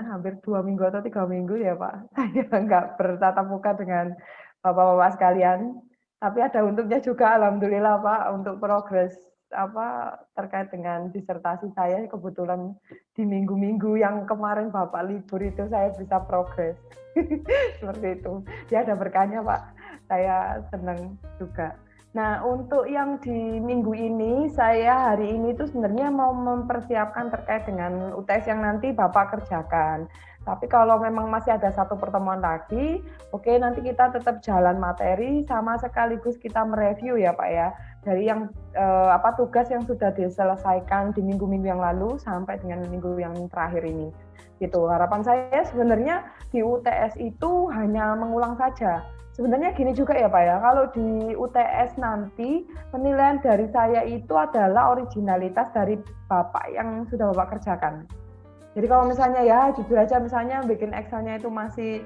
hampir 2 minggu atau 3 minggu ya Pak, saya nggak bertatap muka dengan Bapak-bapak sekalian. Tapi ada untungnya juga alhamdulillah Pak, untuk progres terkait dengan disertasi saya kebetulan di minggu-minggu yang kemarin Bapak libur itu saya bisa progres. Seperti itu. Ya ada berkahnya Pak, saya senang juga. Nah, untuk yang di minggu ini, saya hari ini tuh sebenarnya mau mempersiapkan terkait dengan UTS yang nanti Bapak kerjakan. Tapi kalau memang masih ada satu pertemuan lagi, oke nanti kita tetap jalan materi sama sekaligus kita mereview ya Pak ya. Dari yang tugas yang sudah diselesaikan di minggu-minggu yang lalu sampai dengan minggu yang terakhir ini. Gitu. Harapan saya sebenarnya di UTS itu hanya mengulang saja. Sebenarnya gini juga ya Pak ya, kalau di UTS nanti penilaian dari saya itu adalah originalitas dari Bapak yang sudah Bapak kerjakan. Jadi kalau misalnya ya jujur aja misalnya bikin Excel-nya itu masih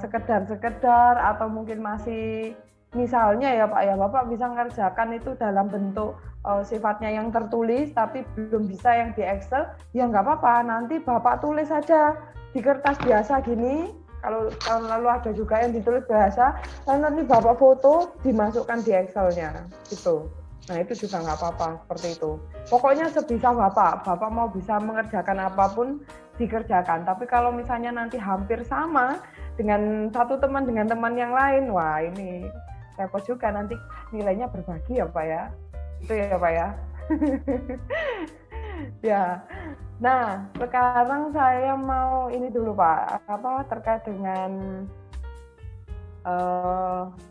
sekedar atau mungkin masih misalnya ya Pak ya, Bapak bisa ngerjakan itu dalam bentuk sifatnya yang tertulis tapi belum bisa yang di Excel, ya nggak apa-apa, nanti Bapak tulis saja di kertas biasa gini. Kalau tahun lalu ada juga yang ditulis bahasa, lalu nanti Bapak foto dimasukkan di Excel-nya, gitu. Nah itu juga nggak apa-apa, seperti itu. Pokoknya sebisa Bapak mau bisa mengerjakan apapun, dikerjakan. Tapi kalau misalnya nanti hampir sama dengan satu teman dengan teman yang lain, wah ini repot juga, nanti nilainya berbagi ya Pak ya. Itu ya Pak ya. Ya. Nah, sekarang saya mau ini dulu Pak, terkait dengan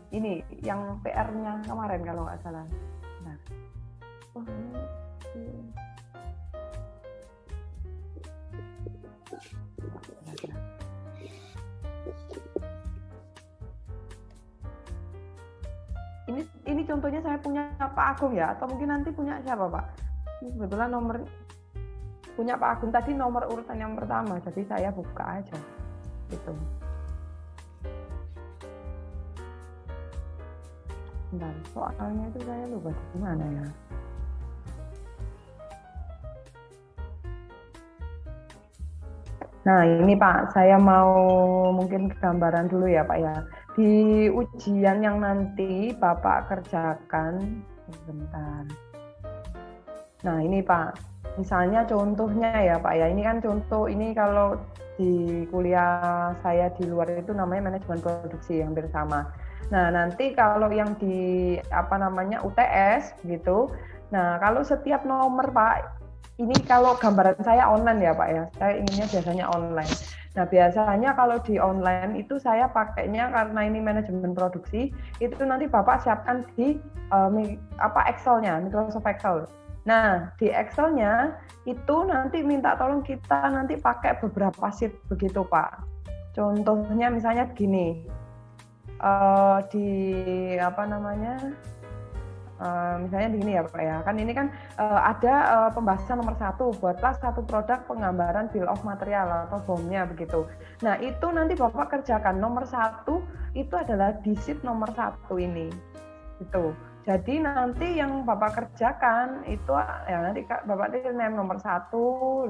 ini yang PR-nya kemarin kalau nggak salah. Nah, ini contohnya saya punya Pak Agung ya, atau mungkin nanti punya siapa Pak? Ini kebetulan nomor punya Pak Agung tadi nomor urutan yang pertama, jadi saya buka aja gitu. Bentar, soalnya itu saya lupa di mana ya. Nah ini Pak, saya mau mungkin gambaran dulu ya Pak ya. Di ujian yang nanti Bapak kerjakan, sebentar. Nah ini Pak, misalnya contohnya ya Pak ya, ini kan contoh, ini kalau di kuliah saya di luar itu namanya manajemen produksi, hampir sama. Nah nanti kalau yang di UTS gitu, nah kalau setiap nomor Pak, ini kalau gambaran saya online ya Pak ya, saya inginnya biasanya online. Nah biasanya kalau di online itu saya pakainya karena ini manajemen produksi, itu nanti Bapak siapkan di Excel-nya, Microsoft Excel. Nah, di Excel-nya itu nanti minta tolong kita nanti pakai beberapa sheet begitu, Pak. Contohnya misalnya begini, misalnya begini ya Pak ya, kan ini kan ada pembahasan nomor 1, buatlah satu produk penggambaran bill of material atau BOM-nya begitu. Nah, itu nanti Bapak kerjakan nomor 1 itu adalah di sheet nomor 1 ini, gitu. Jadi nanti yang Bapak kerjakan itu ya nanti Bapak name nomor 1,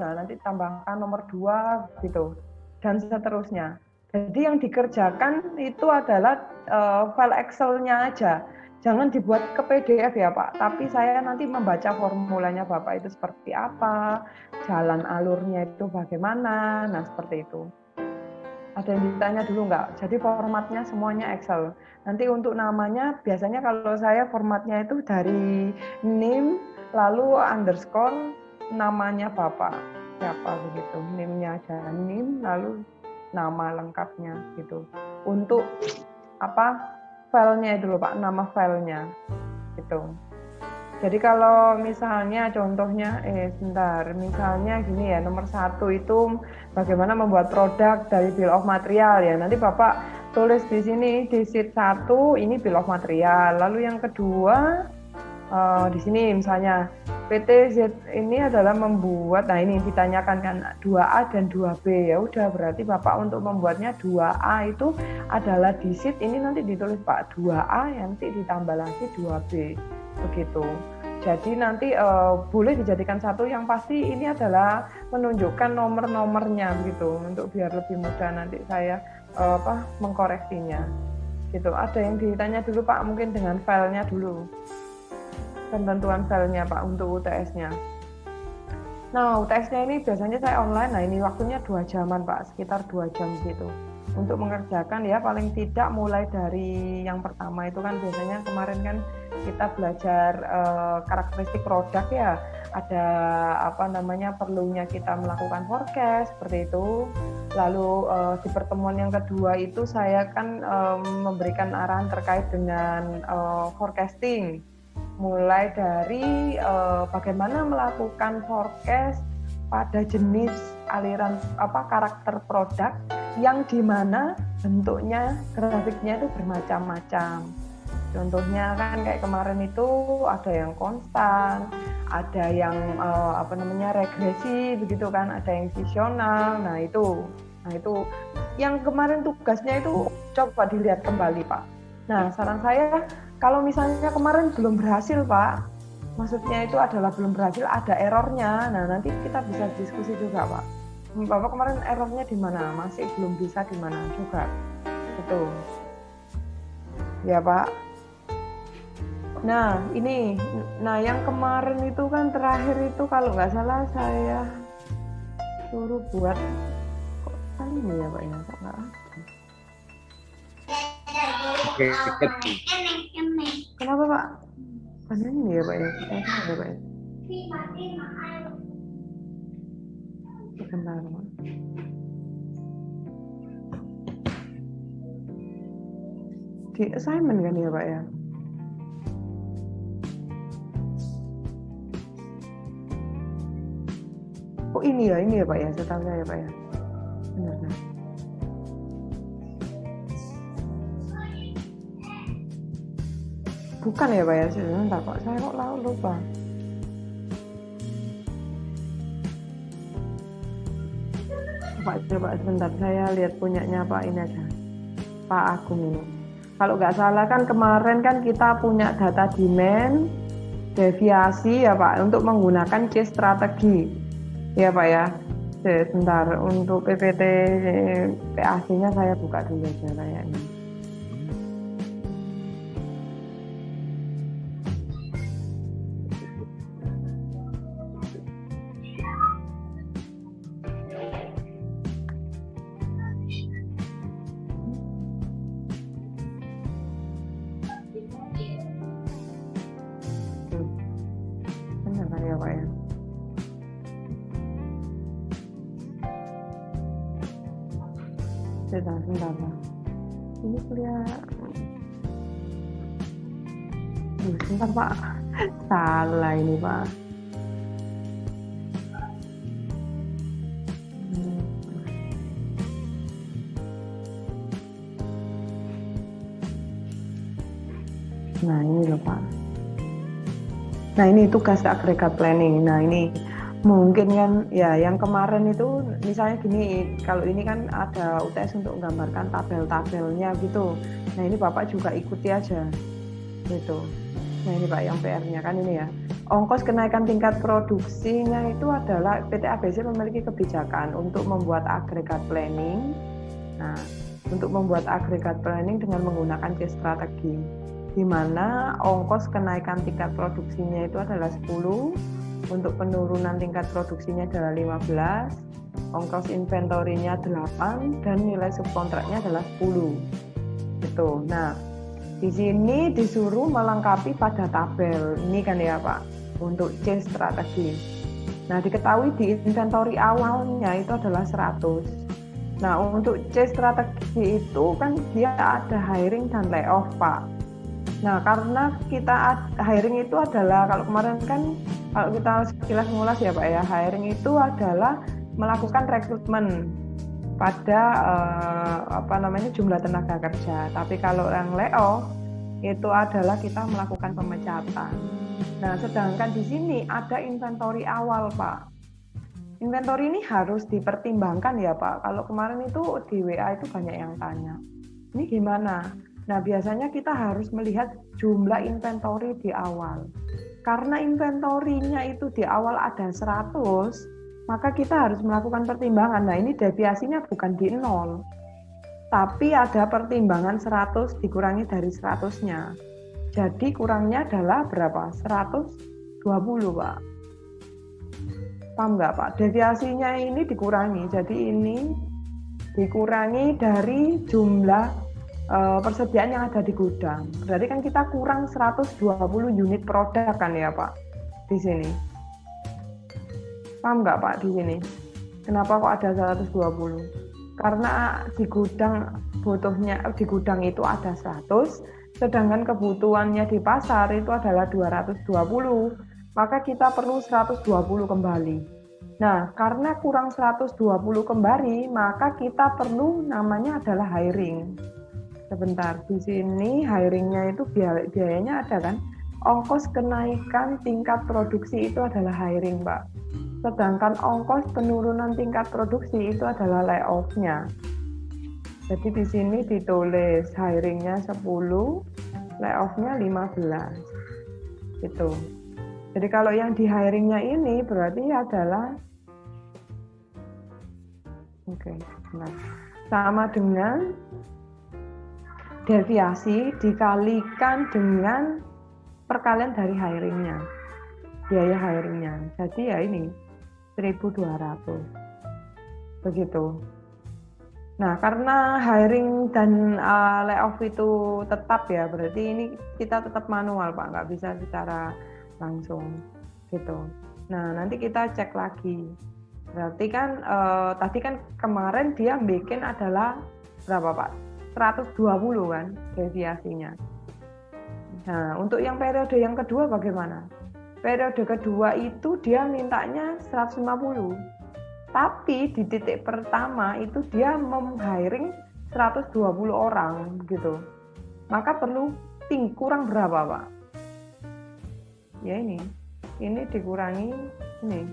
nah nanti tambahkan nomor 2 gitu dan seterusnya. Jadi yang dikerjakan itu adalah file Excel-nya aja. Jangan dibuat ke PDF ya Pak, tapi saya nanti membaca formulanya Bapak itu seperti apa, jalan alurnya itu bagaimana, nah seperti itu. Ada yang ditanya dulu nggak? Jadi formatnya semuanya Excel. Nanti untuk namanya, biasanya kalau saya formatnya itu dari name, lalu underscore, namanya Bapak. Siapa begitu, name-nya aja. Name, lalu nama lengkapnya gitu. Untuk filenya itu loh Pak, nama filenya. Gitu. Jadi kalau misalnya contohnya, misalnya gini ya, nomor 1 itu bagaimana membuat produk dari bill of material ya. Nanti Bapak tulis di sini di sheet 1 ini bill of material. Lalu yang kedua di sini misalnya PT Z ini adalah membuat, nah ini ditanyakan kan 2A dan 2B ya. Udah berarti Bapak untuk membuatnya 2A itu adalah di sheet ini nanti ditulis Pak 2A nanti ditambah lagi 2B. Begitu. Jadi nanti boleh dijadikan satu, yang pasti ini adalah menunjukkan nomor-nomornya gitu, untuk biar lebih mudah nanti saya mengkoreksinya. Gitu. Ada yang ditanya dulu Pak, mungkin dengan filenya dulu. Ketentuan filenya Pak untuk UTS-nya. Nah, UTS-nya ini biasanya saya online. Nah, ini waktunya 2 jaman Pak, sekitar 2 jam gitu. Untuk mengerjakan ya paling tidak mulai dari yang pertama itu kan biasanya kemarin kan kita belajar karakteristik produk ya, ada perlunya kita melakukan forecast seperti itu. Lalu di pertemuan yang kedua itu saya kan memberikan arahan terkait dengan forecasting, mulai dari bagaimana melakukan forecast pada jenis aliran karakter produk yang dimana bentuknya grafiknya itu bermacam-macam. Contohnya kan kayak kemarin itu ada yang konstan, ada yang regresi begitu kan, ada yang seasonal. Nah itu yang kemarin tugasnya itu coba dilihat kembali Pak. Nah saran saya kalau misalnya kemarin belum berhasil Pak, maksudnya itu adalah belum berhasil, ada errornya. Nah nanti kita bisa diskusi juga Pak. Bapak kemarin errornya di mana? Masih belum bisa di mana juga? Betul. Ya Pak. Nah ini, yang kemarin itu kan terakhir itu kalau nggak salah saya suruh buat kok kali ini ya Pak ya? Kok nggak ada? Kenapa Pak? Karena ini ya Pak ya? Ya Pak ya? Sebentar Pak. Di assignment kan ya Pak ya? Oh ini ya Pak ya, setahu saya Pak ya. Benar. Bukan ya Pak ya, sebentar Pak, saya kok lupa. Pak coba sebentar, saya lihat punyanya Pak ini aja, Pak Agung ini. Kalau nggak salah kan kemarin kan kita punya data demand, deviasi ya Pak, untuk menggunakan case strategi. Ya Pak ya. Sebentar, untuk PPT PAC-nya saya buka dulu aja kayaknya. Benar ya Pak ya. Sebentar Pak. Ini kelihatan. Sebentar Pak. Salah ini Pak. Nah ini loh Pak. Nah ini tugas agregat planning. Nah ini mungkin kan ya yang kemarin itu misalnya gini, kalau ini kan ada UTS untuk menggambarkan tabel-tabelnya gitu. Nah ini Bapak juga ikuti aja gitu. Nah ini Pak yang PR-nya kan ini ya. Ongkos kenaikan tingkat produksinya itu adalah PT ABC memiliki kebijakan untuk membuat agregat planning. Nah untuk membuat agregat planning dengan menggunakan case strategi, di mana ongkos kenaikan tingkat produksinya itu adalah 10, untuk penurunan tingkat produksinya adalah 15, ongkos inventorinya 8, dan nilai subkontraknya adalah 10. Gitu. Nah, di sini disuruh melengkapi pada tabel. Ini kan ya Pak, untuk case strategi. Nah, diketahui di inventory awalnya itu adalah 100. Nah, untuk case strategi itu kan dia ada hiring dan layoff Pak. Nah, karena kita hiring itu adalah, kalau kemarin kan kalau kita sekilas ngulas ya Pak ya, hiring itu adalah melakukan rekrutmen pada jumlah tenaga kerja. Tapi kalau yang layoff itu adalah kita melakukan pemecatan. Nah, sedangkan di sini ada inventory awal Pak. Inventory ini harus dipertimbangkan ya Pak. Kalau kemarin itu di WA itu banyak yang tanya, ini gimana? Nah, biasanya kita harus melihat jumlah inventory di awal. karena inventorinya itu di awal ada 100, maka kita harus melakukan pertimbangan. Nah, ini deviasinya bukan di 0, tapi ada pertimbangan 100 dikurangi dari 100-nya. Jadi kurangnya adalah berapa? 120, Pak. Paham nggak, Pak? Deviasinya ini dikurangi. Jadi ini dikurangi dari jumlah persediaan yang ada di gudang. Berarti kan kita kurang 120 unit produk kan ya, Pak? Di sini. Paham nggak, Pak, di sini? Kenapa kok ada 120? Karena di gudang di gudang itu ada 100, sedangkan kebutuhannya di pasar itu adalah 220. Maka kita perlu 120 kembali. Nah, karena kurang 120 kembali, maka kita perlu namanya adalah hiring. Sebentar, di sini hiringnya itu biayanya ada kan? Ongkos kenaikan tingkat produksi itu adalah hiring, Pak. Sedangkan ongkos penurunan tingkat produksi itu adalah layoff-nya. Jadi di sini ditulis hiringnya 10, layoff-nya 15. Gitu. Jadi kalau yang di hiringnya ini berarti adalah sama dengan deviasi dikalikan dengan perkalian dari hiringnya, biaya hiringnya. Jadi ya ini 1.200 begitu. Nah, karena hiring dan layoff itu tetap ya, berarti ini kita tetap manual, Pak, nggak bisa secara langsung gitu. Nah, nanti kita cek lagi. Berarti kan tadi kan kemarin dia bikin adalah berapa, Pak? 120 kan deviasinya. Nah, untuk yang periode yang kedua bagaimana? Periode kedua itu dia mintanya 150. Tapi di titik pertama itu dia mem-hiring 120 orang gitu. Maka perlu kurang berapa, Pak? Ya ini dikurangi ini.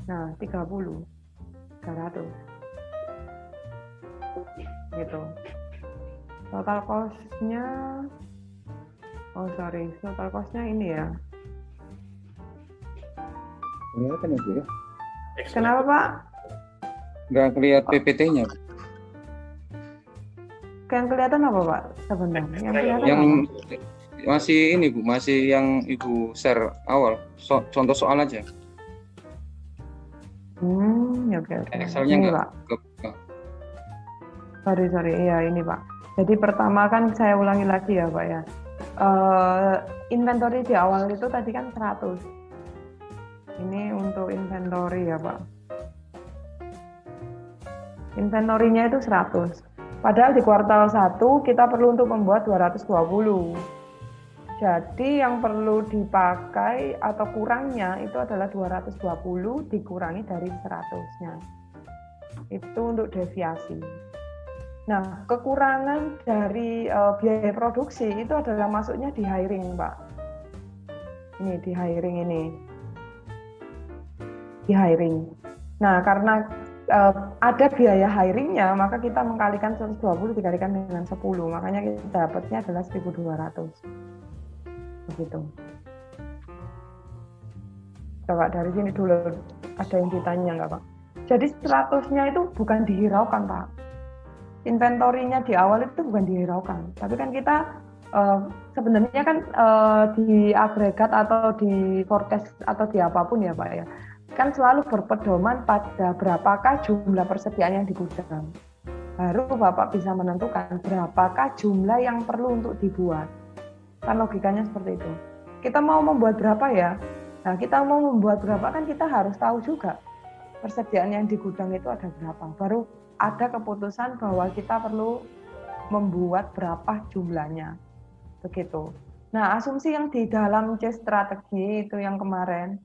Nah, 30. 300. Gitu. Total cost-nya total cost-nya ini ya. Kelihatan ya, Bu ya? Kenapa, Pak? Nggak kelihatan PPT-nya. Yang kelihatan apa, Pak? Sebentar. Yang kelihatan Yang apa? masih ini, Bu, masih yang Ibu share awal. Contoh soal aja. Ya, oke. Excel-nya Ini, nggak Pak. Sorry. Iya, ini, Pak. Jadi pertama kan saya ulangi lagi ya, Pak ya. Inventory di awal itu tadi kan 100. Ini untuk inventory ya, Pak. Inventory-nya itu 100. Padahal di kuartal 1 kita perlu untuk membuat 220. Jadi yang perlu dipakai atau kurangnya itu adalah 220 dikurangi dari 100-nya. Itu untuk deviasi. Nah, kekurangan dari biaya produksi itu adalah masuknya di hiring, Pak. Ini di hiring ini. Di hiring. Nah, karena ada biaya hiringnya, maka kita mengkalikan 120 dikalikan dengan 10. Makanya kita dapatnya adalah 1.200. Begitu. Coba dari sini dulu, ada yang ditanya nggak, Pak? Jadi 100-nya itu bukan dihiraukan, Pak. Inventorinya di awal itu bukan dihiraukan, tapi kan kita sebenarnya kan di agregat atau di forecast atau di apapun ya, Pak ya, kan selalu berpedoman pada berapakah jumlah persediaan yang di gudang. Baru Bapak bisa menentukan berapakah jumlah yang perlu untuk dibuat. Kan logikanya seperti itu. Kita mau membuat berapa ya? Nah, kita mau membuat berapa kan kita harus tahu juga persediaan yang di gudang itu ada berapa. Baru ada keputusan bahwa kita perlu membuat berapa jumlahnya. Begitu. Nah, asumsi yang di dalam case strategi itu yang kemarin,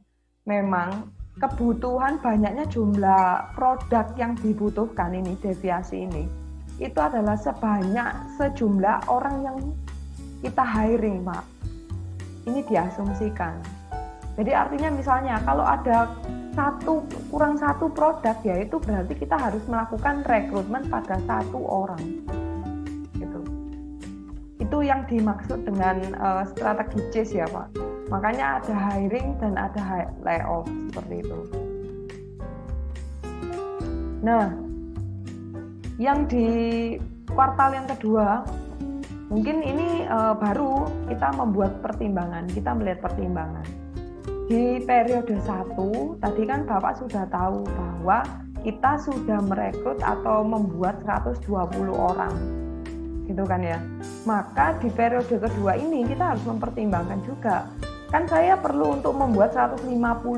memang kebutuhan banyaknya jumlah produk yang dibutuhkan ini, deviasi ini, itu adalah sejumlah orang yang kita hiring, Pak. Ini diasumsikan. Jadi artinya misalnya kalau ada kurang satu produk, ya itu berarti kita harus melakukan rekrutmen pada 1 orang. Gitu. Itu yang dimaksud dengan strategi chase ya, Pak. Makanya ada hiring dan ada layoff seperti itu. Nah, yang di kuartal yang kedua, mungkin ini baru kita membuat pertimbangan, kita melihat pertimbangan. Di periode 1, tadi kan Bapak sudah tahu bahwa kita sudah merekrut atau membuat 120 orang, gitu kan ya. Maka di periode kedua ini kita harus mempertimbangkan juga. Kan saya perlu untuk membuat 150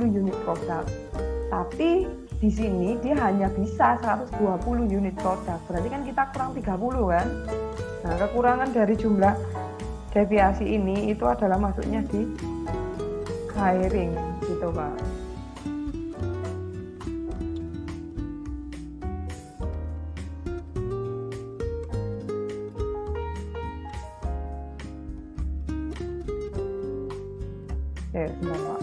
unit produk, tapi di sini dia hanya bisa 120 unit produk, berarti kan kita kurang 30 kan. Nah, kekurangan dari jumlah deviasi ini itu adalah maksudnya di hiring gitu Pak. Oke, sebentar Pak.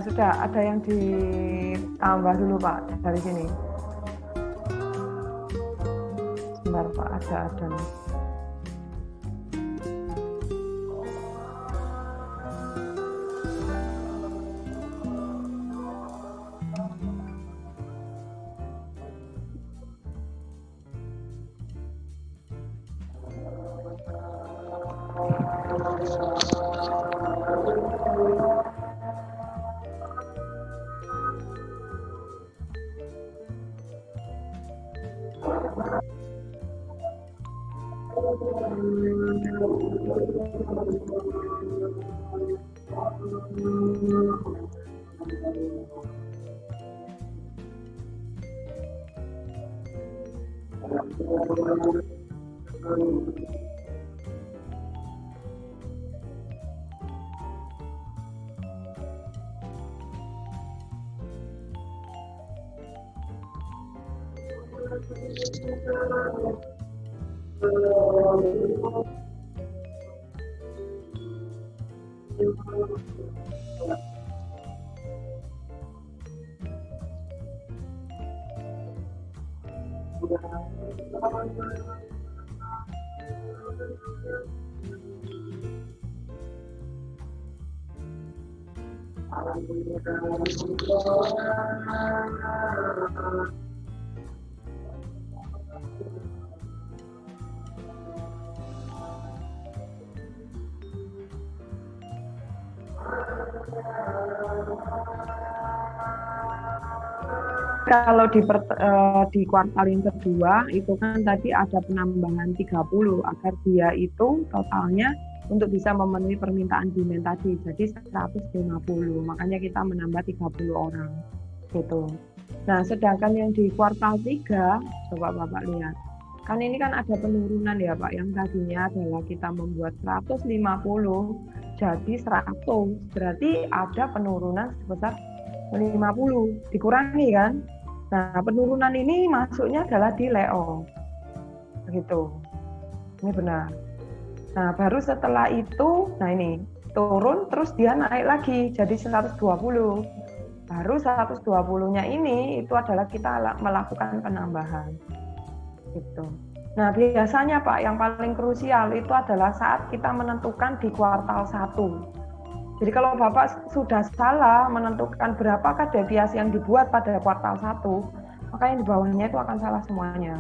Sudah ada yang ditambah dulu Pak dari sini. Sebentar Pak, ada nih. Kalau di kuartal yang kedua itu kan tadi ada penambahan 30 agar dia itu totalnya untuk bisa memenuhi permintaan demand tadi, jadi 150, makanya kita menambah 30 orang gitu. Nah, sedangkan yang di kuartal 3, coba Bapak lihat, kan ini kan ada penurunan ya Pak, yang tadinya adalah kita membuat 150 jadi 100, berarti ada penurunan sebesar 50, dikurangi kan. Nah, penurunan ini masuknya adalah di layoff gitu, ini benar. Nah, baru setelah itu, nah ini turun terus dia naik lagi jadi 120. Baru 120-nya ini itu adalah kita melakukan penambahan gitu. Nah, biasanya Pak yang paling krusial itu adalah saat kita menentukan di kuartal 1. Jadi kalau Bapak sudah salah menentukan berapakah deviasi yang dibuat pada kuartal 1, maka yang di bawahnya itu akan salah semuanya.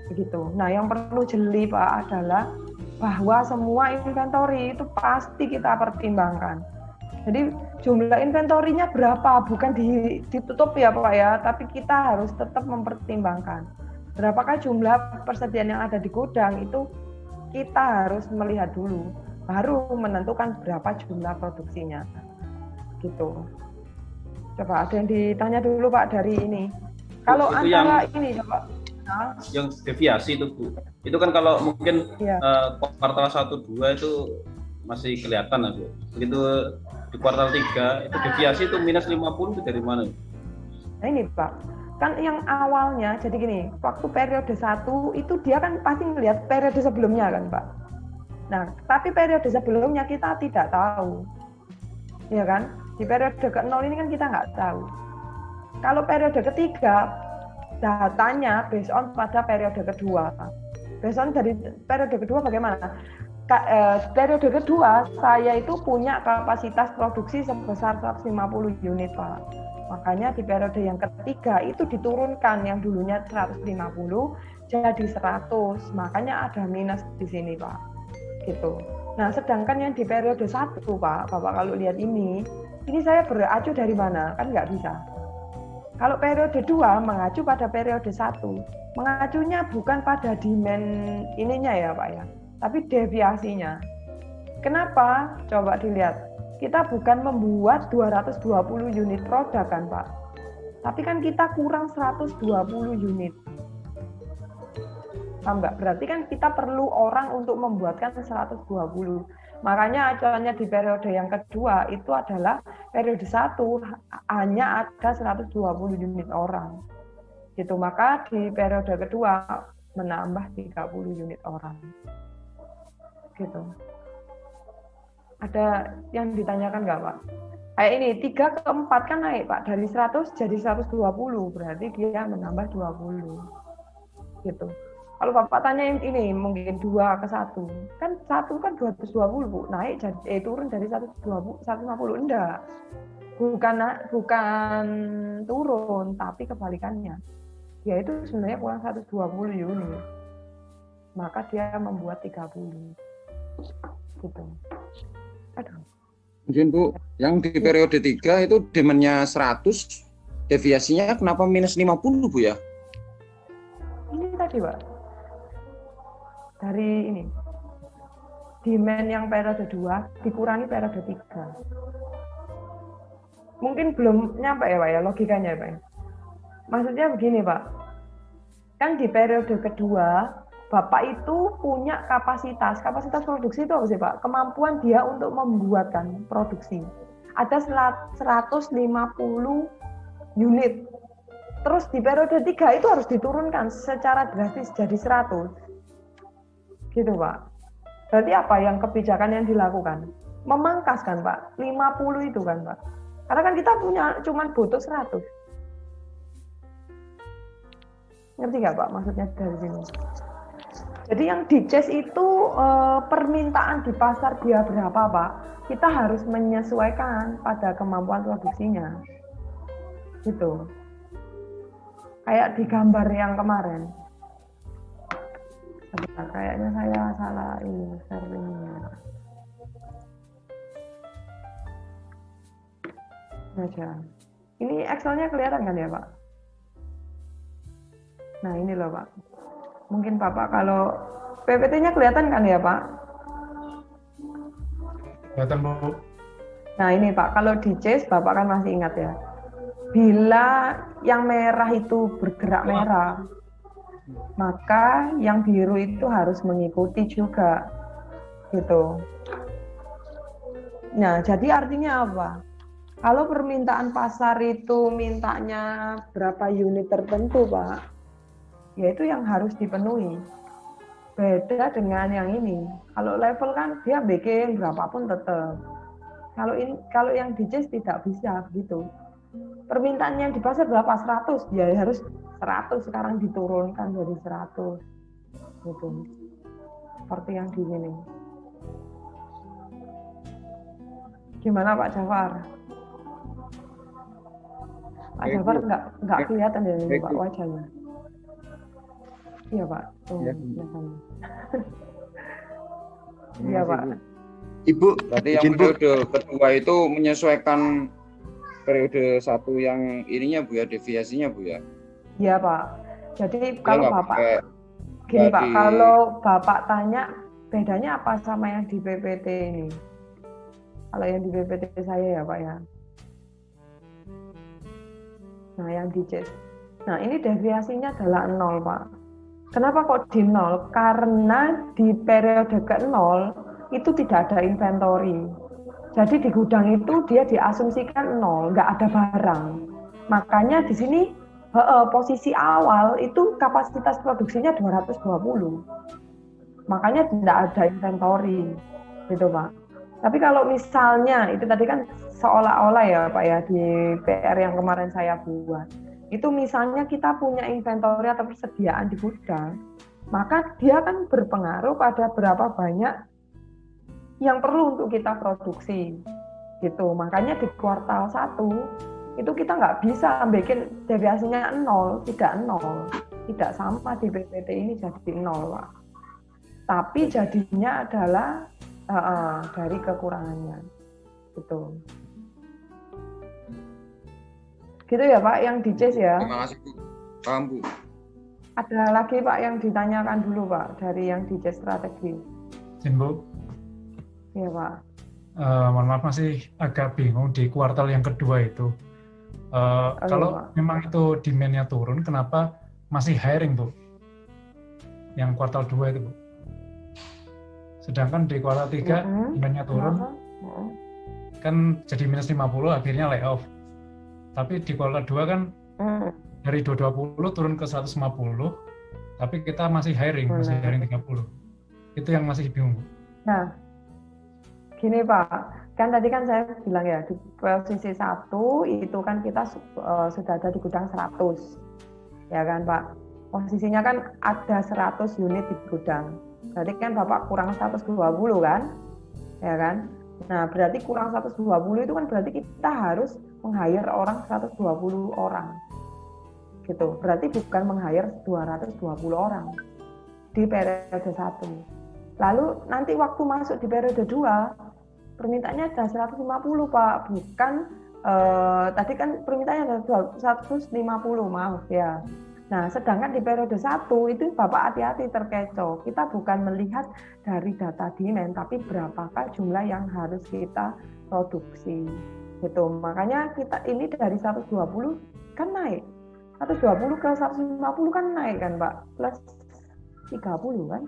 Begitu. Nah, yang perlu jeli Pak adalah bahwa semua inventory itu pasti kita pertimbangkan. Jadi jumlah inventorinya berapa, bukan ditutup ya Pak ya, tapi kita harus tetap mempertimbangkan. Berapakah jumlah persediaan yang ada di gudang, itu kita harus melihat dulu, baru menentukan berapa jumlah produksinya. Gitu. Coba ada yang ditanya dulu Pak dari ini. Kalau itu antara ini coba. Yang deviasi itu Bu. Itu kan kalau mungkin Ya. Kuartal 1 2 itu masih kelihatan Bu. Begitu di kuartal 3 itu deviasi itu minus 50 itu dari mana? Nah ini Pak, kan yang awalnya jadi gini, waktu periode 1 itu dia kan pasti melihat periode sebelumnya kan Pak. Nah, tapi periode sebelumnya kita tidak tahu. Ya kan? Di periode ke-0 ini kan kita nggak tahu. Kalau periode ketiga, datanya based on pada periode kedua. Based on dari periode kedua bagaimana? Periode kedua saya itu punya kapasitas produksi sebesar 150 unit Pak. Makanya di periode yang ketiga itu diturunkan, yang dulunya 150 jadi 100. Makanya ada minus di sini Pak. Gitu. Nah, sedangkan yang di periode 1 Pak, Bapak kalau lihat ini saya beracu dari mana? Kan nggak bisa. Kalau periode 2 mengacu pada periode 1. Mengacunya bukan pada demand ininya ya Pak ya, tapi deviasinya. Kenapa? Coba dilihat. Kita bukan membuat 220 unit produk kan Pak, tapi kan kita kurang 120 unit. Paham nggak? Berarti kan kita perlu orang untuk membuatkan 120. Makanya acuannya di periode yang kedua itu adalah periode 1 hanya ada 120 unit orang. Gitu. Maka di periode kedua menambah 30 unit orang. Gitu. Ada yang ditanyakan nggak Pak? Kayak ini 3 ke 4 kan naik Pak, dari 100 jadi 120, berarti dia menambah 20. Gitu. Kalau Bapak tanya yang ini mungkin 2 ke 1, kan 1 kan 220 Bu, naik jadi turun dari 120 150 enggak. Bukan turun, tapi kebalikannya. Dia itu sebenarnya kurang 120 unit. Maka dia membuat 30. Gitu. Aduh. Mungkin Bu, yang di periode 3 itu demand-nya 100, deviasinya kenapa minus 50 Bu ya? Ini tadi Pak, dari ini, demand yang periode 2 dikurangi periode 3. Mungkin belum nyampe ya Pak ya, logikanya ya Pak ya. Maksudnya begini Pak, kan di periode kedua Bapak itu punya kapasitas produksi itu apa sih Pak? Kemampuan dia untuk membuatkan produksi. Ada 150 unit. Terus di periode 3 itu harus diturunkan secara drastis jadi 100. Gitu Pak. Berarti apa yang kebijakan yang dilakukan? Memangkas kan Pak, 50 itu kan Pak. Karena kan kita punya cuman butuh 100. Ngerti nggak Pak maksudnya dari sini? Jadi yang di CES itu permintaan di pasar dia berapa Pak? Kita harus menyesuaikan pada kemampuan produksinya. Gitu. Kayak di gambar yang kemarin. Sebentar, kayaknya saya salah ini sharingnya. Aja. Ini Excel-nya kelihatan kan ya Pak? Nah ini loh Pak. Mungkin Bapak kalau PPT-nya kelihatan kan ya Pak? Kelihatan Bu. Nah ini Pak, kalau di CES Bapak kan masih ingat ya. Bila yang merah itu bergerak merah, maka yang biru itu harus mengikuti juga. Gitu. Nah, jadi artinya apa? Kalau permintaan pasar itu mintanya berapa unit tertentu Pak, yaitu yang harus dipenuhi. Beda dengan yang ini. Kalau level kan dia bikin berapapun tetap. Kalau yang di CES tidak bisa gitu. Permintaan yang di pasar berapa? 100. Ya harus 100, sekarang diturunkan jadi 100. Gitu. Seperti yang di sini. Gimana Pak Jafar? Pak Jafar nggak kelihatan ya ini Pak wajahnya. Iya Pak, tuh ya. Iya Pak. Ibu, Berarti yang izin Bu. periode kedua itu menyesuaikan periode satu yang ininya Bu ya, deviasinya Bu ya. Iya Pak. Jadi Dia kalau nggak Bapak pakai gini Pak, di- kalau Bapak tanya bedanya apa sama yang di PPT ini? Kalau yang di PPT saya ya Pak ya. Nah yang di CES. Nah ini deviasinya adalah 0 Pak. Kenapa kok di 0? Karena di periode ke-0 itu tidak ada inventory. Jadi di gudang itu dia diasumsikan 0, nggak ada barang. Makanya di sini posisi awal itu kapasitas produksinya 220. Makanya tidak ada inventory, gitu Pak. Tapi kalau misalnya itu tadi kan seolah-olah ya Pak ya di PR yang kemarin saya buat, itu misalnya kita punya inventory atau persediaan di gudang, maka dia kan berpengaruh pada berapa banyak yang perlu untuk kita produksi, gitu. Makanya di kuartal 1 itu kita nggak bisa bikin deviasinya 0, tidak 0, tidak sama di PPT ini jadi 0 Pak. Tapi jadinya adalah dari kekurangannya, gitu. Gitu ya Pak, yang di CES ya. Terima kasih Bu. Paham Bu. Ada lagi Pak yang ditanyakan dulu Pak dari yang di CES strategi. Izin Bu, Iya Pak. mohon maaf masih agak bingung di kuartal yang kedua itu. Kalau Pak. memang itu demand-nya turun, kenapa masih hiring Bu? Yang kuartal 2 itu Bu. Sedangkan di kuartal 3 demand-nya turun, kan jadi minus 50 akhirnya layoff. Tapi di kuartal 2 kan dari 220 turun ke 150, tapi kita masih hiring 30. Itu yang masih bingung. Nah, gini Pak, kan tadi kan saya bilang ya, di posisi 1 itu kan kita sudah ada di gudang 100, ya kan Pak. Posisinya kan ada 100 unit di gudang, berarti kan Bapak kurang 120 kan, ya kan. Nah, berarti kurang 120 itu kan berarti kita harus meng-hire orang 120 orang. Gitu. Berarti bukan meng-hire 220 orang di periode 1. Lalu nanti waktu masuk di periode 2, permintaannya ada 150 Pak, bukan tadi kan permintaannya ada 150, maaf ya. Nah, sedangkan di periode 1 itu Bapak hati-hati terkecoh. Kita bukan melihat dari data demand, tapi berapakah jumlah yang harus kita produksi. Gitu. Makanya kita ini dari 120 kan naik. 120 ke 150 kan naik kan Pak, plus 30 kan.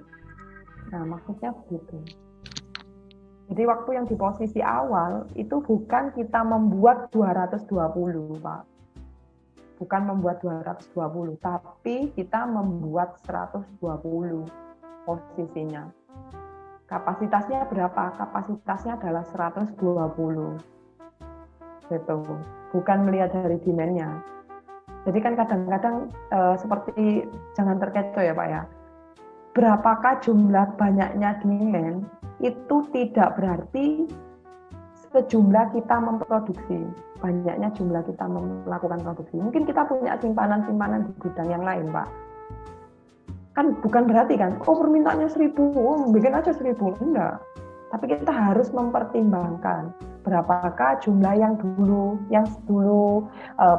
Nah, maksudnya begitu. Jadi waktu yang di posisi awal itu bukan kita membuat 220 Pak. Bukan membuat 220, tapi kita membuat 120 posisinya. Kapasitasnya berapa? Kapasitasnya adalah 120. Gitu. Bukan melihat dari demand-nya. Jadi kan kadang-kadang seperti jangan terkecoh ya Pak ya. Berapakah jumlah banyaknya demand itu tidak berarti sejumlah kita memproduksi, banyaknya jumlah kita melakukan produksi. Mungkin kita punya simpanan-simpanan di gudang yang lain, Pak. Kan bukan berarti kan, oh permintaannya 1000, bikin aja 1000, enggak. Tapi kita harus mempertimbangkan berapakah jumlah yang dulu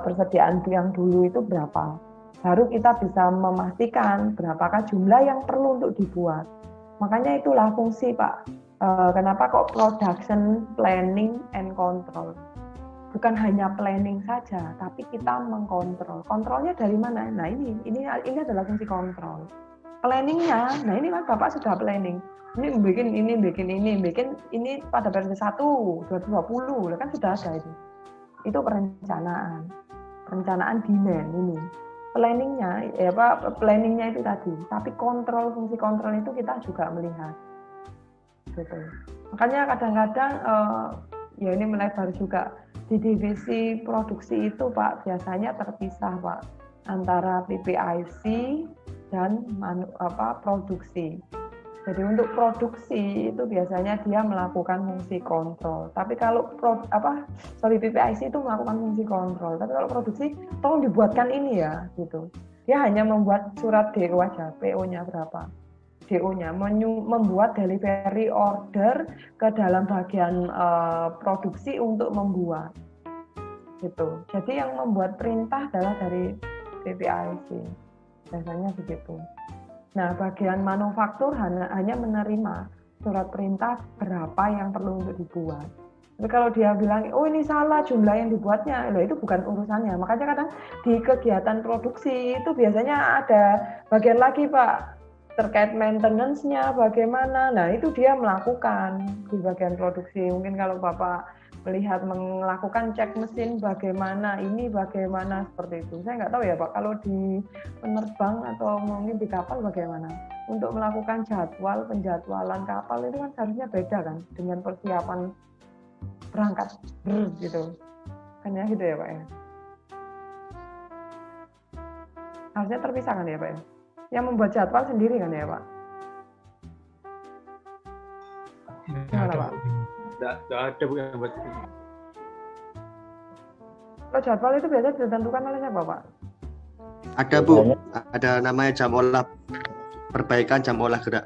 persediaan yang dulu itu berapa. Baru kita bisa memastikan berapakah jumlah yang perlu untuk dibuat. Makanya itulah fungsi Pak. Kenapa kok production planning and control? Bukan hanya planning saja, tapi kita mengkontrol. Kontrolnya dari mana? Nah ini adalah fungsi kontrol. Planningnya, nah ini kan Bapak sudah planning. Ini bikin ini pada periode 1, 2020, kan sudah ada itu. Itu perencanaan demand ini. Planningnya itu tadi. Tapi fungsi kontrol itu kita juga melihat. Gitu. Makanya kadang-kadang ya ini melebar juga di divisi produksi itu Pak biasanya terpisah Pak antara PPIC dan produksi. Jadi untuk produksi itu biasanya dia melakukan fungsi kontrol. Tapi kalau PPIC itu melakukan fungsi kontrol. Tapi kalau produksi tolong dibuatkan ini ya gitu. Dia hanya membuat surat DO aja, PO-nya berapa. DO-nya, membuat delivery order ke dalam bagian produksi untuk membuat. Gitu. Jadi yang membuat perintah adalah dari PPIC. Biasanya begitu. Nah, bagian manufaktur hanya menerima surat perintah berapa yang perlu untuk dibuat. Tapi kalau dia bilang, oh ini salah jumlah yang dibuatnya, itu bukan urusannya. Makanya kadang di kegiatan produksi itu biasanya ada bagian lagi Pak, terkait maintenance-nya bagaimana. Nah itu dia melakukan di bagian produksi. Mungkin kalau Bapak melihat melakukan cek mesin bagaimana, ini bagaimana, seperti itu. Saya nggak tahu ya Pak, kalau di penerbang atau mungkin di kapal bagaimana. Untuk melakukan penjadwalan kapal itu kan seharusnya beda kan dengan persiapan berangkat gitu. Kan ya gitu ya Pak ya. Harusnya terpisah kan ya Pak ya. Yang membuat jadwal sendiri kan ya Pak. Gimana Pak? Tidak ada Bu yang buat itu. Kalau jadwal itu biasanya ditentukan oleh siapa Pak? Ada Bu, ada namanya jam olah, perbaikan jam olah gerak.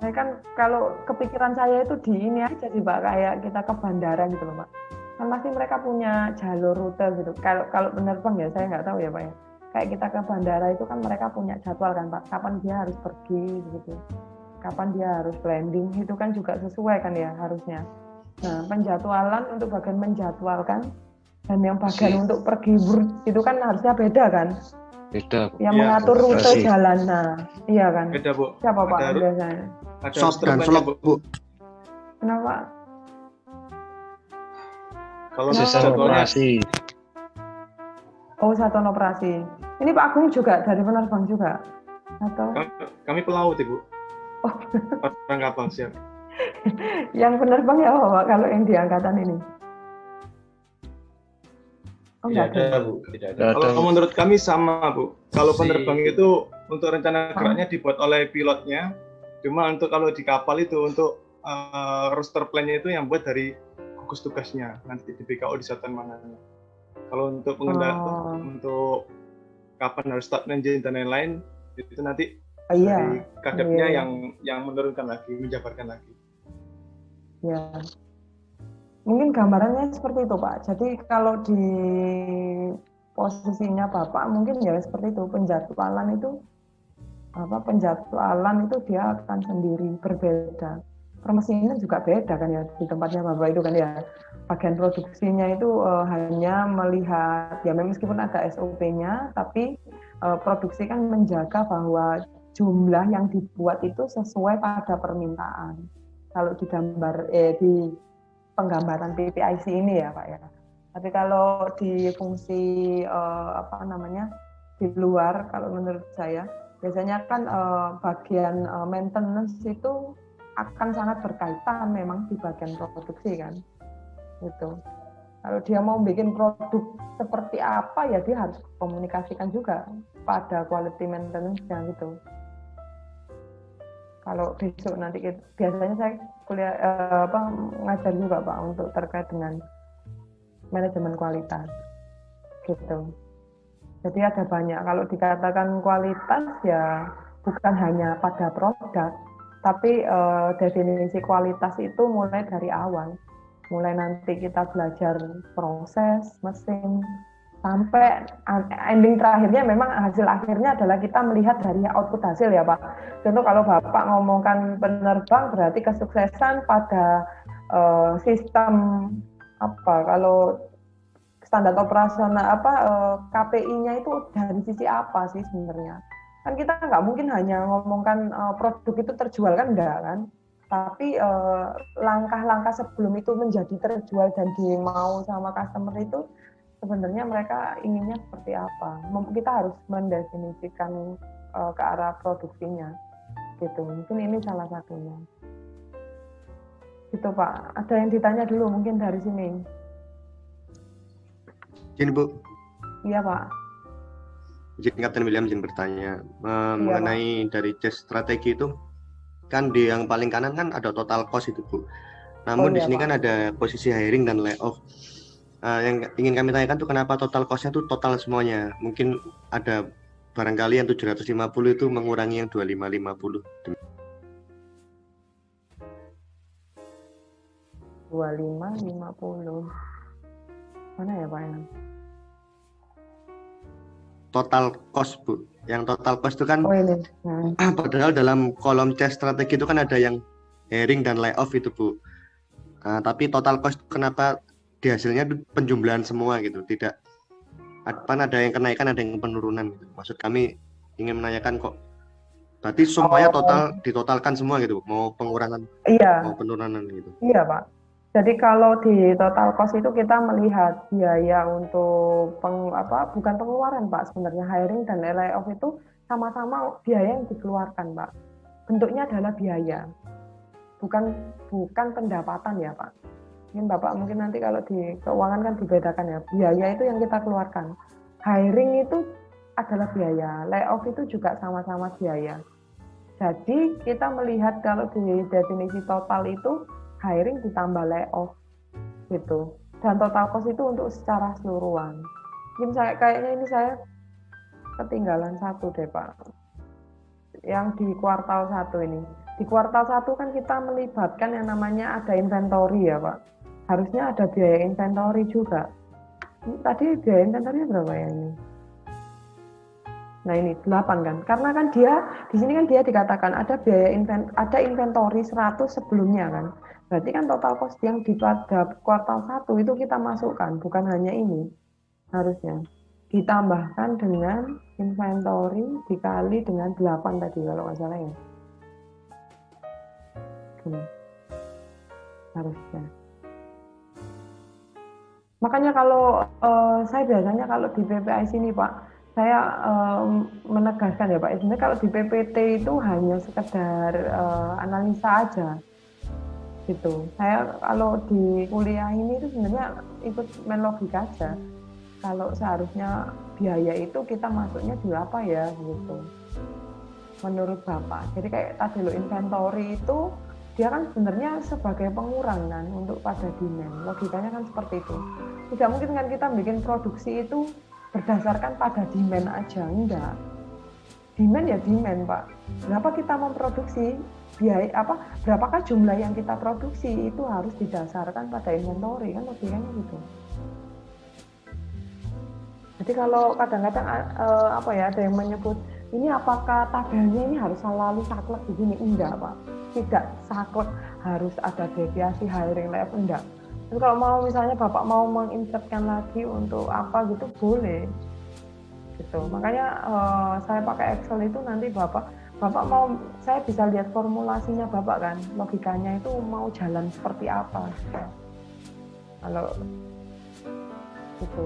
Saya kan kalau kepikiran saya itu di ini aja sih Pak, kayak kita ke bandara gitu loh Pak. Kan pasti mereka punya jalur rute gitu. Kalau penerbang ya saya nggak tahu ya Pak ya. Kayak kita ke bandara itu kan mereka punya jadwal kan Pak, kapan dia harus pergi gitu. Kapan dia harus landing, itu kan juga sesuai kan ya harusnya. Nah, penjadwalan untuk bagian menjadwalkan dan yang bagian untuk pergi itu kan harusnya beda kan? Beda. Yang mengatur rute jalan, nah, iya kan? Beda Bu. Siapa Pak Ada biasanya? Ada Soft dan slot Bu. Kenapa? Kalau Satuan jadwalnya operasi. Oh, satuan operasi. Ini Pak Agung juga dari penerbang juga? Atau? kami pelaut Ibu. Oh. Orang kapal siap. Yang penerbang ya Pak kalau yang di angkatan ini? Oh, Tidak ada Bu, tidak ada. Kalau menurut kami sama Bu. Kalau penerbang itu untuk rencana geraknya dibuat oleh pilotnya. Cuma untuk kalau di kapal itu untuk roster plan-nya itu yang buat dari gugus tugasnya nanti di BKO di Satuan Mangannya. Kalau untuk untuk kapan harus start engine dan lain-lain itu nanti dari kadepnya yang menurunkan lagi, menjabarkan lagi. Ya, mungkin gambarannya seperti itu Pak. Jadi kalau di posisinya Bapak mungkin ya seperti itu, penjadwalan itu dia akan sendiri berbeda. Permesinan juga beda kan ya di tempatnya Bapak itu kan ya. Bagian produksinya itu hanya melihat ya meskipun ada SOP-nya, tapi produksi kan menjaga bahwa jumlah yang dibuat itu sesuai pada permintaan. Kalau di penggambaran PPIC ini ya Pak ya. Tapi kalau di fungsi di luar, kalau menurut saya biasanya kan bagian maintenance itu akan sangat berkaitan memang di bagian produksi kan. Gitu. Kalau dia mau bikin produk seperti apa ya dia harus komunikasikan juga pada quality maintenance-nya gitu. Kalau besok nanti biasanya saya kuliah ngajar juga Pak untuk terkait dengan manajemen kualitas gitu. Jadi ada banyak, kalau dikatakan kualitas ya bukan hanya pada produk, tapi definisi kualitas itu mulai dari awal. Mulai nanti kita belajar proses, mesin, sampai ending terakhirnya memang hasil akhirnya adalah kita melihat dari output hasil ya Pak. Contoh kalau Bapak ngomongkan penerbang berarti kesuksesan pada sistem kalau standar operasional KPI-nya itu dari sisi apa sih sebenarnya? Kan kita nggak mungkin hanya ngomongkan produk itu terjual kan enggak kan? Tapi langkah-langkah sebelum itu menjadi terjual dan dimau sama customer itu sebenarnya mereka inginnya seperti apa? Kita harus mendefinisikan ke arah produksinya, gitu. Mungkin ini salah satunya. Gitu Pak. Ada yang ditanya dulu mungkin dari sini. Gini Bu. Iya Pak. Izin Kapten William izin bertanya mengenai dari case strategi itu kan di yang paling kanan kan ada total cost itu Bu. Namun di sini Pak kan ada posisi hiring dan layoff. Yang ingin kami tanyakan tuh kenapa total cost-nya tuh total semuanya? Mungkin ada barangkali yang 750 itu mengurangi yang 2550. 2550. Mana ya Pak? Total cost, Bu. Yang total cost itu kan ini. Padahal dalam kolom C strategi itu kan ada yang hiring dan layoff itu, Bu. Nah, tapi total cost kenapa di hasilnya penjumlahan semua gitu, tidak ada yang kenaikan, ada yang penurunan gitu. Maksud kami ingin menanyakan kok berarti semuanya ditotalkan semua gitu, mau pengurangan, mau penurunan gitu. Iya Pak. Jadi kalau di total cost itu kita melihat biaya untuk bukan pengeluaran Pak, sebenarnya hiring dan layoff itu sama-sama biaya yang dikeluarkan Pak. Bentuknya adalah biaya, bukan pendapatan ya Pak. Mungkin nanti kalau di keuangan kan dibedakan ya, biaya itu yang kita keluarkan. Hiring itu adalah biaya, layoff itu juga sama-sama biaya. Jadi kita melihat kalau di definisi total itu hiring ditambah layoff gitu, dan total cost itu untuk secara keseluruhan. Mungkin kayaknya saya ketinggalan satu deh Pak, yang di kuartal 1 ini. Di kuartal 1 kan kita melibatkan yang namanya ada inventory ya Pak, harusnya ada biaya inventory juga. Tadi biaya inventory berapa ya ini? Nah ini 8 kan, karena kan dia di sini kan dia dikatakan ada biaya ada inventory 100 sebelumnya kan. Berarti kan total cost yang di pada kuartal 1 itu kita masukkan, bukan hanya ini. Harusnya ditambahkan dengan inventory dikali dengan 8 tadi kalau nggak salah ya. Harusnya. Makanya kalau saya biasanya kalau di PPI sini Pak, saya menegaskan ya Pak, sebenarnya kalau di PPT itu hanya sekedar analisa aja. Gitu. Saya kalau di kuliah ini itu sebenarnya ikut main logika aja. Kalau seharusnya biaya itu kita masuknya di apa ya gitu. Menurut Bapak. Jadi kayak tadi lo inventory itu dia kan sebenarnya sebagai pengurang kan untuk pada demand. Logikanya kan seperti itu. Tidak mungkin kan kita bikin produksi itu berdasarkan pada demand aja, enggak. Demand ya demand Pak. Berapa kita memproduksi? Berapakah jumlah yang kita produksi itu harus didasarkan pada inventory kan logikanya gitu. Jadi kalau kadang-kadang ada yang menyebut ini apakah tabelnya ini harus selalu saklek begini, enggak Pak. Tidak saklek harus ada deviasi hiring layoff, enggak. Dan kalau mau misalnya Bapak mau menginsertkan lagi untuk apa gitu boleh. Gitu. Makanya saya pakai Excel itu nanti Bapak mau, saya bisa lihat formulasinya Bapak kan, logikanya itu mau jalan seperti apa. Kalau itu.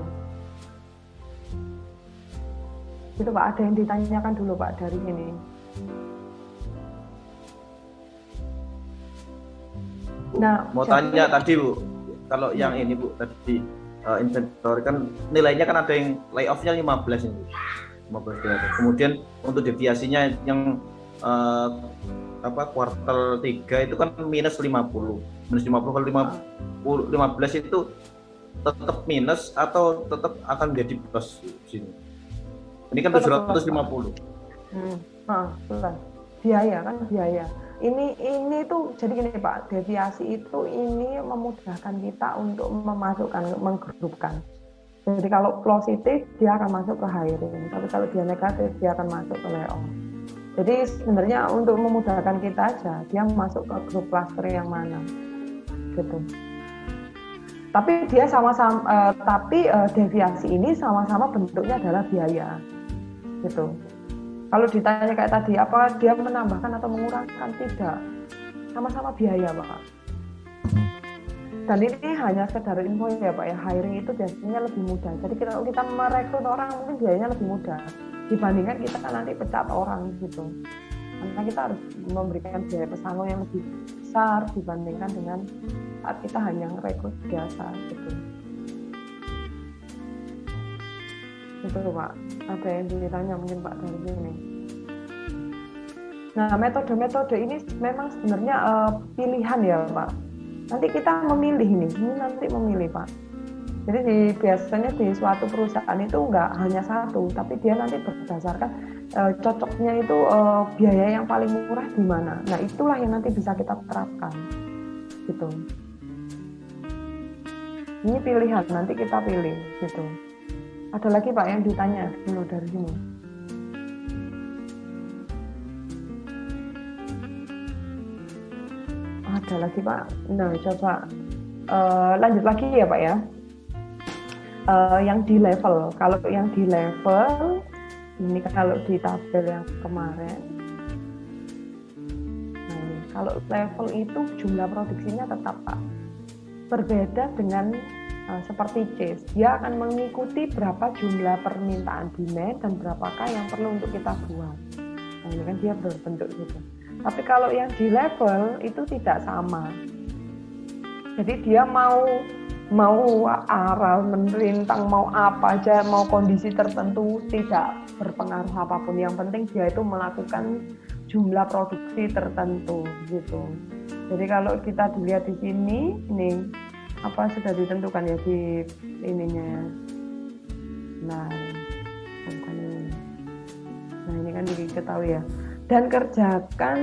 Itu Pak, ada yang ditanyakan dulu Pak dari sini. Nah, mau tanya tadi Bu, kalau yang ini Bu, tadi inventory kan nilainya kan ada yang layoff-nya 15 ini. 15. Kemudian untuk deviasinya yang kuartal 3 itu kan minus 50. Minus 50 kalau 15 itu tetap minus atau tetap akan menjadi plus di sini. Ini kan 750. Biaya kan biaya. Ini tuh jadi gini Pak, deviasi itu ini memudahkan kita untuk menggrupkan. Jadi kalau positif dia akan masuk ke hiring, tapi kalau dia negatif dia akan masuk ke layoff. Jadi sebenarnya untuk memudahkan kita aja, dia masuk ke grup cluster yang mana, gitu. Tapi dia sama-sama, deviasi ini sama-sama bentuknya adalah biaya, gitu. Kalau ditanya kayak tadi, apa dia menambahkan atau mengurangkan? Tidak, sama-sama biaya Pak. Dan ini hanya sekedar info ya Pak ya, hiring itu biasanya lebih mudah. Jadi kalau kita merekrut orang mungkin biayanya lebih mudah dibandingkan kita kan nanti pecat orang gitu. Karena kita harus memberikan biaya pesangon yang lebih besar dibandingkan dengan saat kita hanya rekrut biasa gitu. Itu Pak, ada yang ditanya mungkin Pak dari sini. Nah metode-metode ini memang sebenarnya pilihan ya Pak. Nanti kita memilih ini nanti memilih Pak. Jadi biasanya di suatu perusahaan itu nggak hanya satu, tapi dia nanti berdasarkan cocoknya itu biaya yang paling murah di mana. Nah itulah yang nanti bisa kita terapkan, gitu. Ini pilihan, nanti kita pilih, gitu. Ada lagi Pak yang ditanya dulu dari sini? Ada lagi Pak. Nah coba lanjut lagi ya Pak ya. Yang di level, kalau yang di level ini kalau di tabel yang kemarin, nah ini kalau level itu jumlah produksinya tetap Pak, berbeda dengan seperti case, dia akan mengikuti berapa jumlah permintaan demand dan berapakah yang perlu untuk kita buat. Nah ini kan dia berbentuk gitu. Tapi kalau yang di level itu tidak sama, jadi dia mau aral, merintang, mau apa aja, mau kondisi tertentu tidak berpengaruh apapun. Yang penting dia itu melakukan jumlah produksi tertentu gitu. Jadi kalau kita dilihat di sini, ini apa sudah ditentukan ya di ininya. Nah, bukan ini. Nah ini kan diketahui ya. Dan kerjakan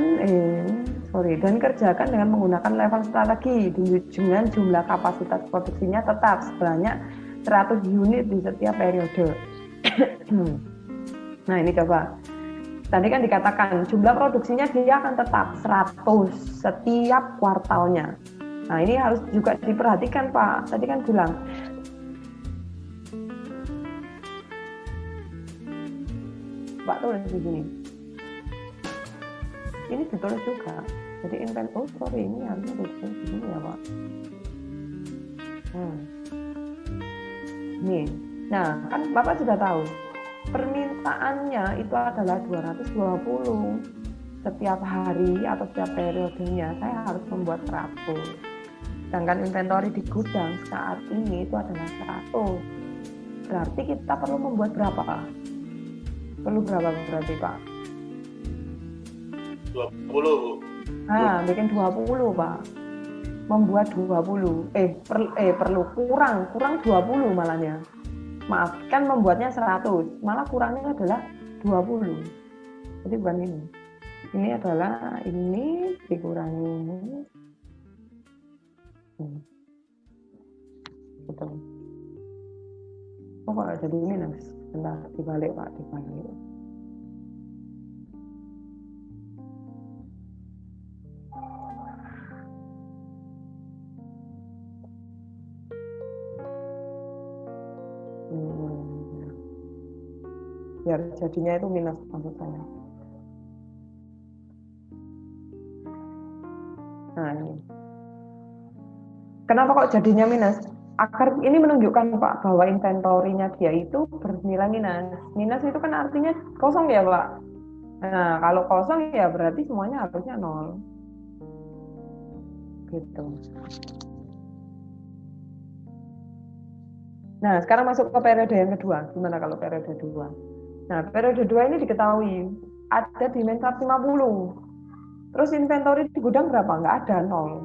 dengan menggunakan level strategi dengan jumlah kapasitas produksinya tetap sebanyak 100 unit di setiap periode. Nah ini coba, tadi kan dikatakan jumlah produksinya dia akan tetap 100 setiap kuartalnya. Nah ini harus juga diperhatikan Pak, tadi kan bilang Pak tulis di sini. Ini ditulis juga. Jadi ini harusnya ditulis di sini ya Pak. Nih, nah kan Bapak sudah tahu permintaannya itu adalah 220 setiap hari atau setiap periodenya saya harus membuat 100. Sedangkan inventory di gudang saat ini itu adalah 100. Berarti kita perlu membuat berapa Pak? Perlu berapa berarti Pak? 20 Bu. Bikin 20 Pak. Membuat 20. Perlu kurang 20 malahnya. Maaf, kan membuatnya 100, malah kurangnya adalah 20. Jadi bukan ini. Ini adalah ini dikurangi ini. Betul. Oh kok jadi ini Mas? Bentar, dibalik Pak, dibalik. Biar jadinya itu minus maksud saya. Nah ini. Kenapa kok jadinya minus? Akar ini menunjukkan Pak bahwa inventorinya dia itu bernilai minus. Minus itu kan artinya kosong ya Pak. Nah kalau kosong ya berarti semuanya harusnya 0. Gitu. Nah sekarang masuk ke periode yang kedua. Gimana kalau periode 2? Nah, periode 2 ini diketahui ada demand 150. Terus inventory di gudang berapa? Nggak ada, 0.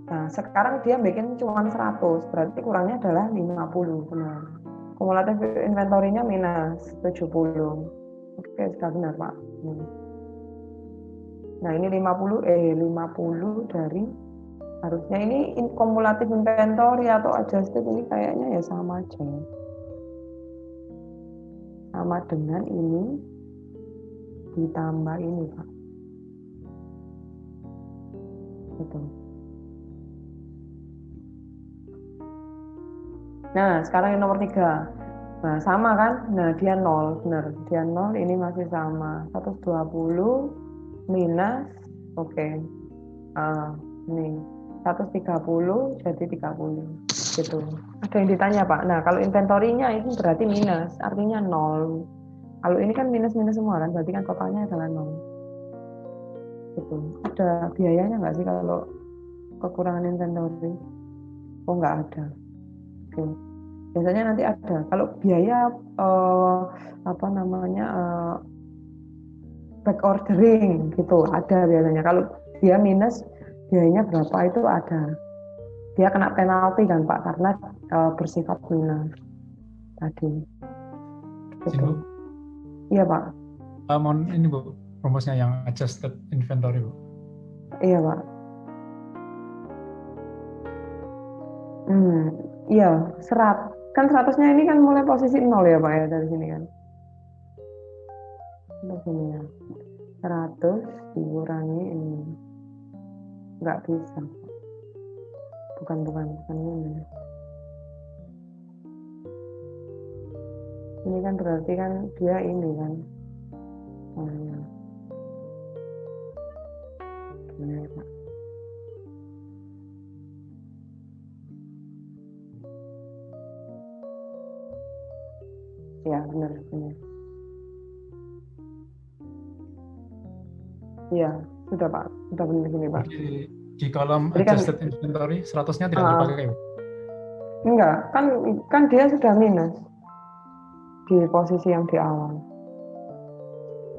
Nah, sekarang dia bikin cuma 100, berarti kurangnya adalah 50. Benar. Kumulatif inventory-nya minus 70. Oke, sudah benar, Pak. Nah, ini 50 dari harusnya ini kumulatif inventory atau adjusted ini kayaknya ya sama aja. Sama dengan ini ditambah ini Pak. Gitu. Nah sekarang yang nomor 3. Nah sama kan? Nah dia 0, benar. Dia 0, ini masih sama. 120 minus, oke. Ini 130 jadi 30. Gitu. Ada yang ditanya Pak, nah kalau inventory-nya itu berarti minus, artinya 0. Kalau ini kan minus-minus semua kan, berarti kan totalnya adalah 0. Gitu. Ada biayanya nggak sih kalau kekurangan inventory? Oh nggak ada. Oke. Biasanya nanti ada. Kalau biaya back ordering gitu ada biasanya. Kalau dia minus biayanya berapa itu ada. dia kena penalti kan Pak, karena bersifat minus tadi. Gitu. Iya Pak. Mohon ini Bu, rumusnya yang adjusted inventory Bu. Iya Pak. Iya, kan 100-nya ini kan mulai posisi 0 ya Pak ya, dari sini kan. Dari sini ya. 100 dikurangi ini. Nggak bisa. Bukan ini. Ini kan berarti kan dia ini kan. Gimana Pak? Ya benar. Iya, sudah Pak. Sudah benar gini Pak. Di kolom adjusted inventory 100-nya tidak dipakai Bu? Enggak, kan dia sudah minus di posisi yang di awal.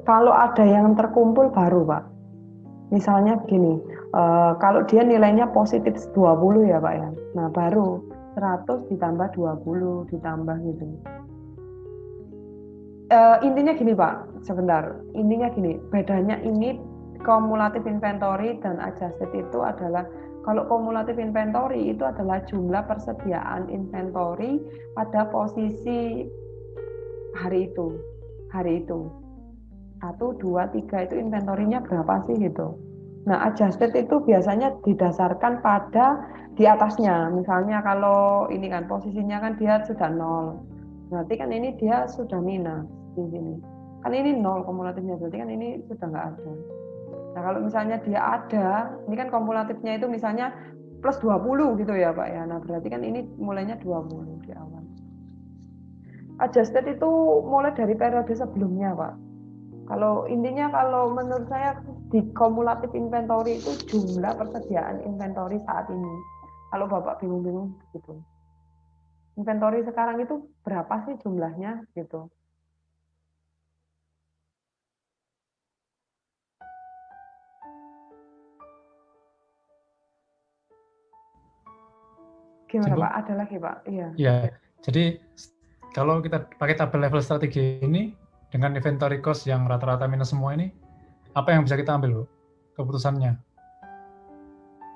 Kalau ada yang terkumpul baru Pak. Misalnya begini, kalau dia nilainya positif 20 ya Pak ya. Nah baru 100 ditambah 20 ditambah gitu. Intinya gini Pak, sebentar. Intinya gini, bedanya ini kumulatif inventory dan adjusted itu adalah, kalau kumulatif inventory itu adalah jumlah persediaan inventory pada posisi hari itu. 1, 2, 3 itu inventorinya berapa sih gitu. Nah adjusted itu biasanya didasarkan pada di atasnya. Misalnya kalau ini kan posisinya kan dia sudah 0, berarti kan ini dia sudah minus di sini. Kan ini 0 kumulatifnya, berarti kan ini sudah nggak ada. Nah kalau misalnya dia ada, ini kan kumulatifnya itu misalnya plus 20 gitu ya Pak ya. Nah berarti kan ini mulainya 20 di awal. Adjusted itu mulai dari periode sebelumnya Pak. Kalau intinya kalau menurut saya di kumulatif inventory itu jumlah persediaan inventory saat ini. Kalau Bapak bingung-bingung gitu. Inventory sekarang itu berapa sih jumlahnya gitu. Gimana Pak? Ada lagi Pak? Iya. Iya. Jadi kalau kita pakai tabel level strategi ini dengan inventory cost yang rata-rata minus semua ini, apa yang bisa kita ambil Bu? Keputusannya?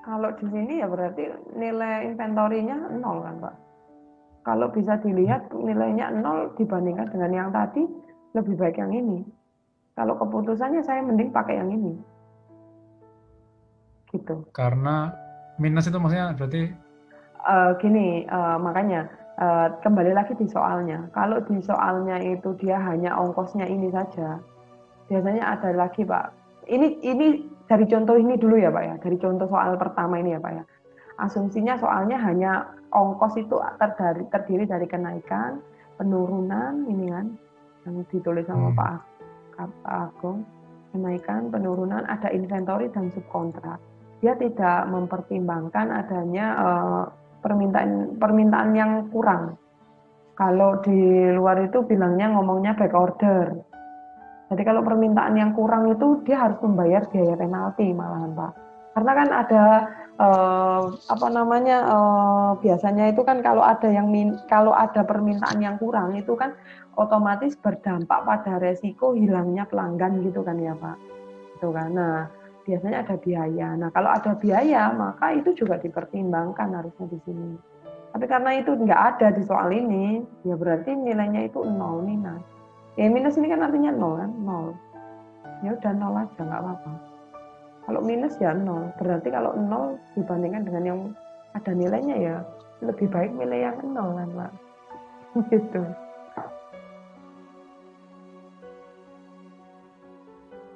Kalau di sini ya berarti nilai inventorinya 0 kan Pak. Kalau bisa dilihat nilainya 0 dibandingkan dengan yang tadi, lebih baik yang ini. Kalau keputusannya saya mending pakai yang ini. Gitu. Karena minus itu maksudnya berarti? Makanya kembali lagi di soalnya. Kalau di soalnya itu dia hanya ongkosnya ini saja, biasanya ada lagi Pak. Ini dari contoh ini dulu ya Pak ya. Dari contoh soal pertama ini ya Pak ya. Asumsinya soalnya hanya ongkos itu terdiri dari kenaikan, penurunan ini kan yang ditulis sama Pak Agung, kenaikan, penurunan, ada inventory dan subkontrak. Dia tidak mempertimbangkan adanya permintaan yang kurang. Kalau di luar itu bilangnya ngomongnya back order. Jadi kalau permintaan yang kurang itu dia harus membayar biaya penalti malahan Pak. Karena kan ada biasanya itu kan kalau ada permintaan yang kurang itu kan otomatis berdampak pada resiko hilangnya pelanggan gitu kan ya Pak. Gitu kan. Nah, biasanya ada biaya. Nah, kalau ada biaya, maka itu juga dipertimbangkan harusnya di sini. Tapi karena itu nggak ada di soal ini, ya berarti nilainya itu 0 minus. Ya minus ini kan artinya 0 kan, 0. Ya udah 0 aja, nggak apa-apa. Kalau minus ya 0. Berarti kalau 0 dibandingkan dengan yang ada nilainya ya lebih baik milih yang 0 kan Pak. Gitu.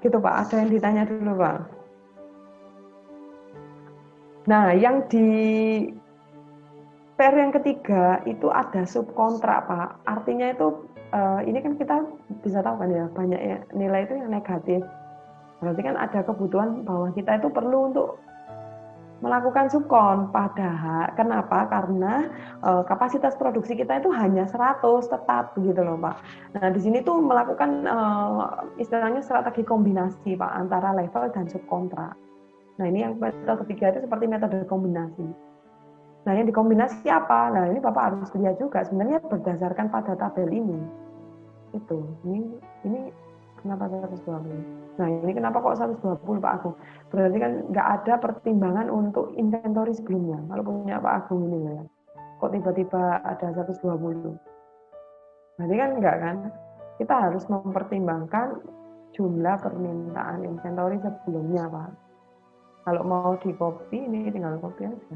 Gitu Pak, ada yang ditanya dulu Pak. Nah, yang di PR yang ketiga itu ada subkontrak Pak. Artinya itu ini kan kita bisa tahu kan ya, banyak ya, nilai itu yang negatif. Berarti kan ada kebutuhan bahwa kita itu perlu untuk melakukan subkon. Padahal kenapa? Karena kapasitas produksi kita itu hanya 100 tetap begitu loh Pak. Nah, di sini tuh melakukan istilahnya strategi kombinasi Pak antara level dan subkontrak. Nah, ini yang metode ketiga itu seperti metode kombinasi. Nah, yang dikombinasi apa? Nah, ini Bapak harus lihat juga sebenarnya berdasarkan pada tabel ini. Itu. Ini kenapa 120? Nah, ini kenapa kok 120 Pak Agung? Berarti kan nggak ada pertimbangan untuk inventory sebelumnya. Kalau punya Pak Agung ini ya. Kok tiba-tiba ada 120? Berarti kan enggak kan? Kita harus mempertimbangkan jumlah permintaan inventory sebelumnya, Pak. Kalau mau di copy, ini tinggal copy aja.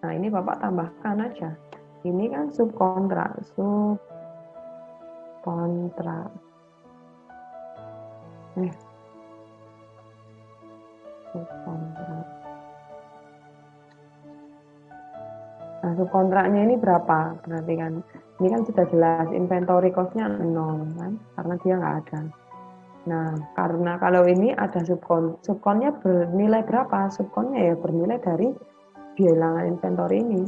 Nah, ini Bapak tambahkan aja. Ini kan subkontrak. Subkontrak. Subkontrak. Nah, subkontraknya ini berapa? Berarti kan, ini kan sudah jelas inventory cost-nya 0 kan, karena dia nggak ada. Nah, karena kalau ini ada subkonnya bernilai berapa? Subkonnya ya bernilai dari bilangan inventory ini.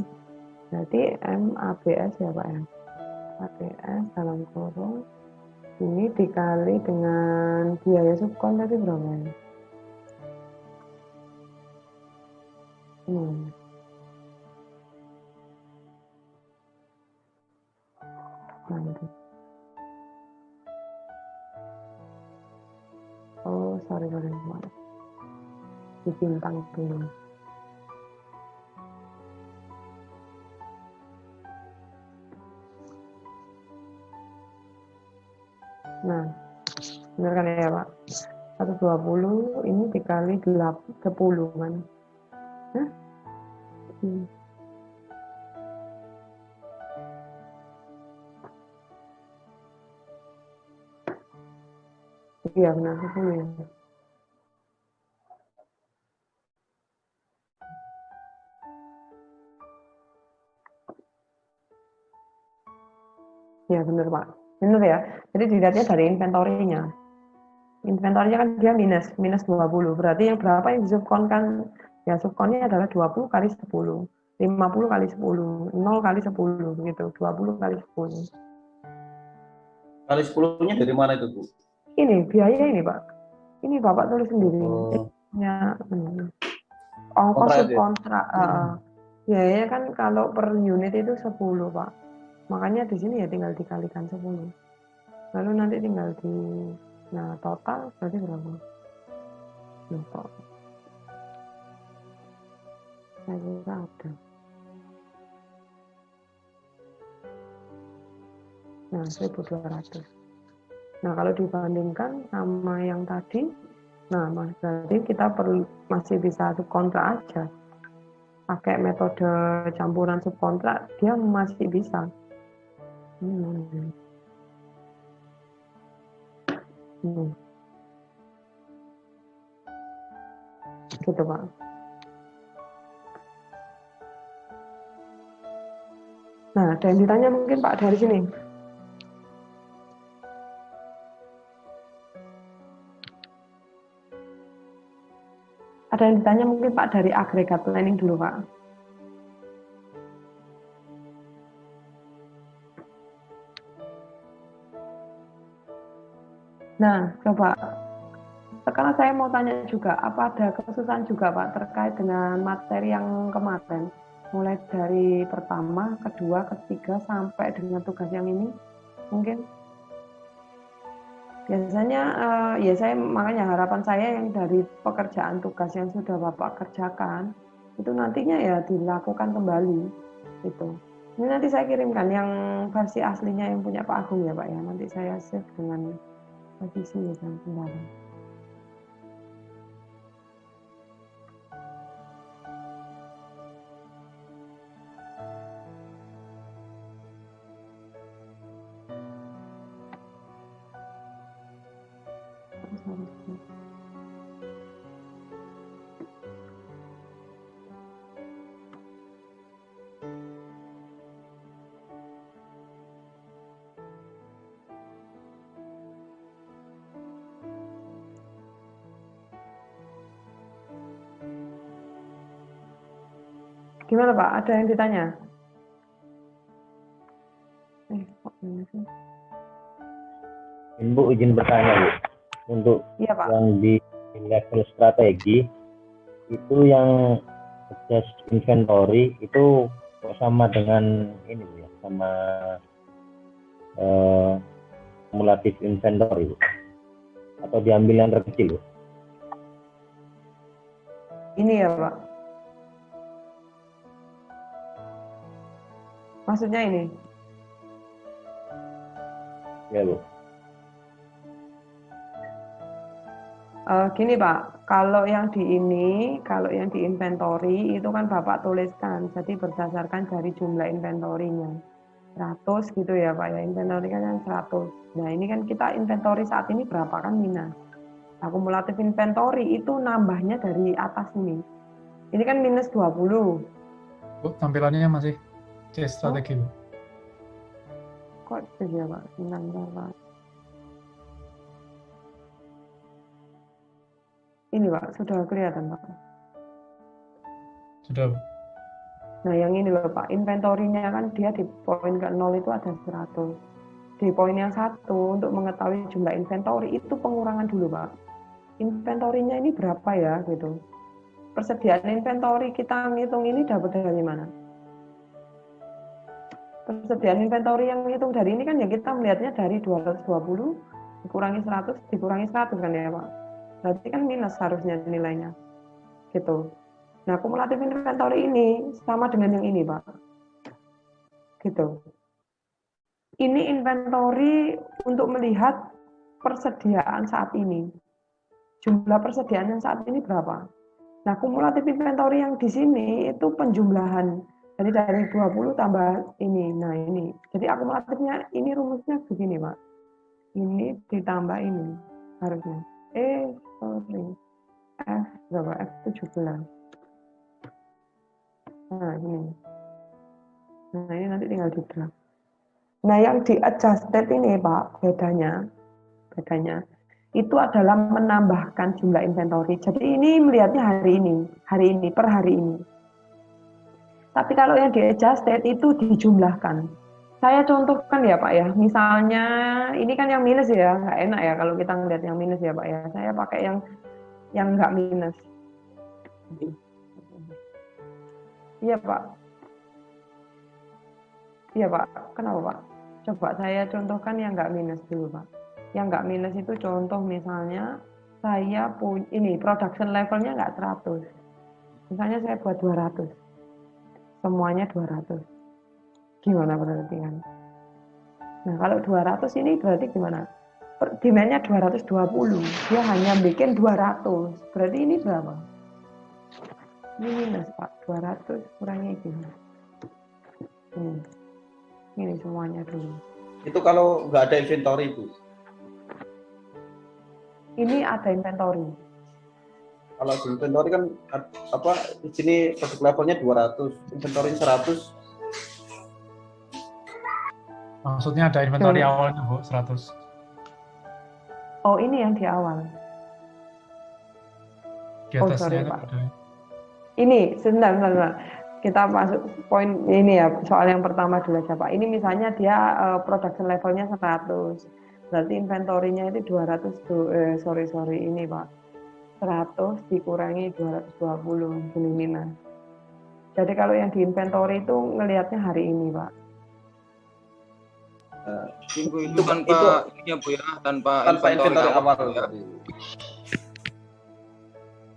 Berarti MABS ya Pak ya. ABS dalam kurung ini dikali dengan biaya subkon tadi berapa ya? Nah, itu. Oh, sorry, di bintang dulu. Nah, benar kan ya Pak? 120 ini dikali 10 kan? Hah? Iya benar 10 ya. Ya benar Pak, benar ya. Jadi dilihatnya dari inventory-nya. Inventory-nya kan dia minus 20. Berarti yang berapa yang disubkonkan? Ya subkonnya adalah 20 kali 10. 50 kali 10, 0 kali 10 begitu, 20 kali 10. Kali 10-nya dari mana itu, Bu? Ini biaya ini, Pak. Ini Bapak tulis sendiri. Ongkos subkontrak. Biayanya kan kalau per unit itu 10, Pak. Makanya di sini ya tinggal dikalikan 10. Lalu nanti tinggal nah total berarti berapa? Lupa. Saya kira ada. Nah, 1.200. Nah, kalau dibandingkan sama yang tadi, nah, berarti kita masih bisa subkontrak aja. Pakai metode campuran subkontrak, dia masih bisa. Gitu, Pak. Nah, ada yang ditanya mungkin Pak dari sini. Ada yang ditanya mungkin Pak dari agregat planning dulu Pak. Nah, coba. Sekarang saya mau tanya juga, apa ada kesusahan juga Pak terkait dengan materi yang kemarin? Mulai dari pertama, kedua, ketiga, sampai dengan tugas yang ini? Mungkin? Biasanya, ya saya makanya harapan saya yang dari pekerjaan tugas yang sudah Bapak kerjakan, itu nantinya ya dilakukan kembali. Gitu. Ini nanti saya kirimkan yang versi aslinya yang punya Pak Agung ya Pak ya. Nanti saya save dengan revisi dan kembali. Gimana Pak? Ada yang ditanya? Bu izin bertanya Bu, untuk iya, Pak. yang di di level strategi itu yang adjust inventory itu kok sama dengan ini ya, sama kumulatif inventory atau diambil yang terkecil? Ini ya Pak. Maksudnya ini? Ya Bu. Gini Pak, kalau yang di inventory itu kan Bapak tuliskan, jadi berdasarkan dari jumlah inventorinya. 100 gitu ya Pak ya, inventory kan yang 100. Nah ini kan kita inventory saat ini berapa kan minus. Akumulatif inventory itu nambahnya dari atas ini. Ini kan minus 20. Bu, tampilannya masih C strategi Bu. Kok itu ya Pak? Bentar, Pak. Ini Pak, sudah kelihatan Pak. Sudah Bu. Nah yang ini loh Pak, inventorinya kan dia di poin ke 0 itu ada 100. Di poin yang 1 untuk mengetahui jumlah inventory itu pengurangan dulu Pak. Inventorinya ini berapa ya gitu. Persediaan inventory kita ngitung ini dapat dari mana? Persediaan inventory yang ngitung dari ini kan ya kita melihatnya dari 220 dikurangi 100 dikurangi 100 kan ya Pak. Berarti kan minus harusnya nilainya. Gitu. Nah, kumulatif inventory ini sama dengan yang ini, Pak. Gitu. Ini inventory untuk melihat persediaan saat ini. Jumlah persediaan yang saat ini berapa? Nah, kumulatif inventory yang di sini itu penjumlahan. Jadi dari 20 tambah ini. Nah, ini. Jadi akumulatifnya ini rumusnya begini, Pak. Ini ditambah ini harusnya. Sorry. F berapa? F17. Nah, ini. Nah, ini nanti tinggal di drag. Nah, yang di adjusted ini, Pak, bedanya itu adalah menambahkan jumlah inventory. Jadi ini melihatnya hari ini, per hari ini. Tapi kalau yang di adjusted itu dijumlahkan. Saya contohkan ya Pak ya, misalnya ini kan yang minus ya, nggak enak ya kalau kita ngeliat yang minus ya Pak ya. Saya pakai yang nggak minus. Iya Pak. Iya Pak, kenapa Pak? Coba saya contohkan yang nggak minus dulu Pak. Yang nggak minus itu contoh misalnya saya punya ini production levelnya nggak 100. Misalnya saya buat 200. Semuanya 200. Gimana berarti kan? Nah kalau 200 ini berarti gimana? Demand-nya 220, dia hanya bikin 200. Berarti ini berapa? Ini minus Pak, 200 kurangi gini. Ini semuanya dulu. Itu kalau nggak ada inventory Bu. Ini ada inventory. Kalau di inventory kan di sini produk levelnya 200, inventory 100. Maksudnya ada inventory awalnya Bu, 100. Oh, ini yang di awal. Di atasnya sorry, Pak. ada. Ini, sebentar. Kita masuk poin ini ya, soal yang pertama dulu aja Pak. Ini misalnya dia production levelnya 100. Berarti inventory-nya itu 200, sorry, ini Pak. 100 dikurangi 220, gini minus. Jadi kalau yang di inventory itu ngelihatnya hari ini Pak. Itu tanpa ini ya Bu ya, tanpa inventory awal ya.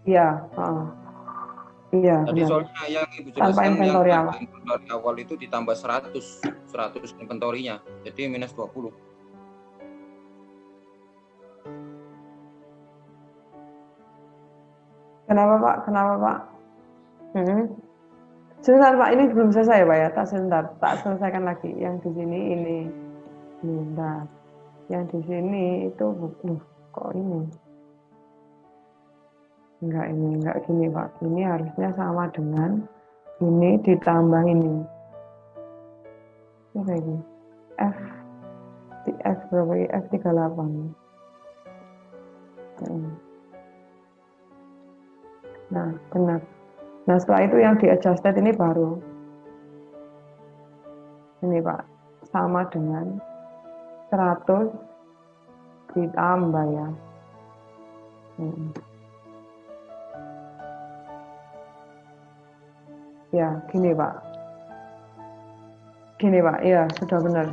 Iya, iya. Tadi benar. soalnya yang Ibu Tanpa jelaskan inventory yang awal. inventory awal itu ditambah 100 inventory-nya. Jadi minus 20. Kenapa Pak? Sebentar Pak, ini belum selesai Pak ya. Tak selesaikan lagi. Yang di sini ini. Bentar. Yang di sini itu kok ini? Enggak gini Pak. Ini harusnya sama dengan ini ditambah ini. Ini kayak gini. F berapa ya? F38. Nah, benar. Nah, setelah itu yang di adjusted ini baru. Ini Pak, sama dengan 100 ditambah ya. Ya, gini Pak. Gini Pak, iya sudah benar.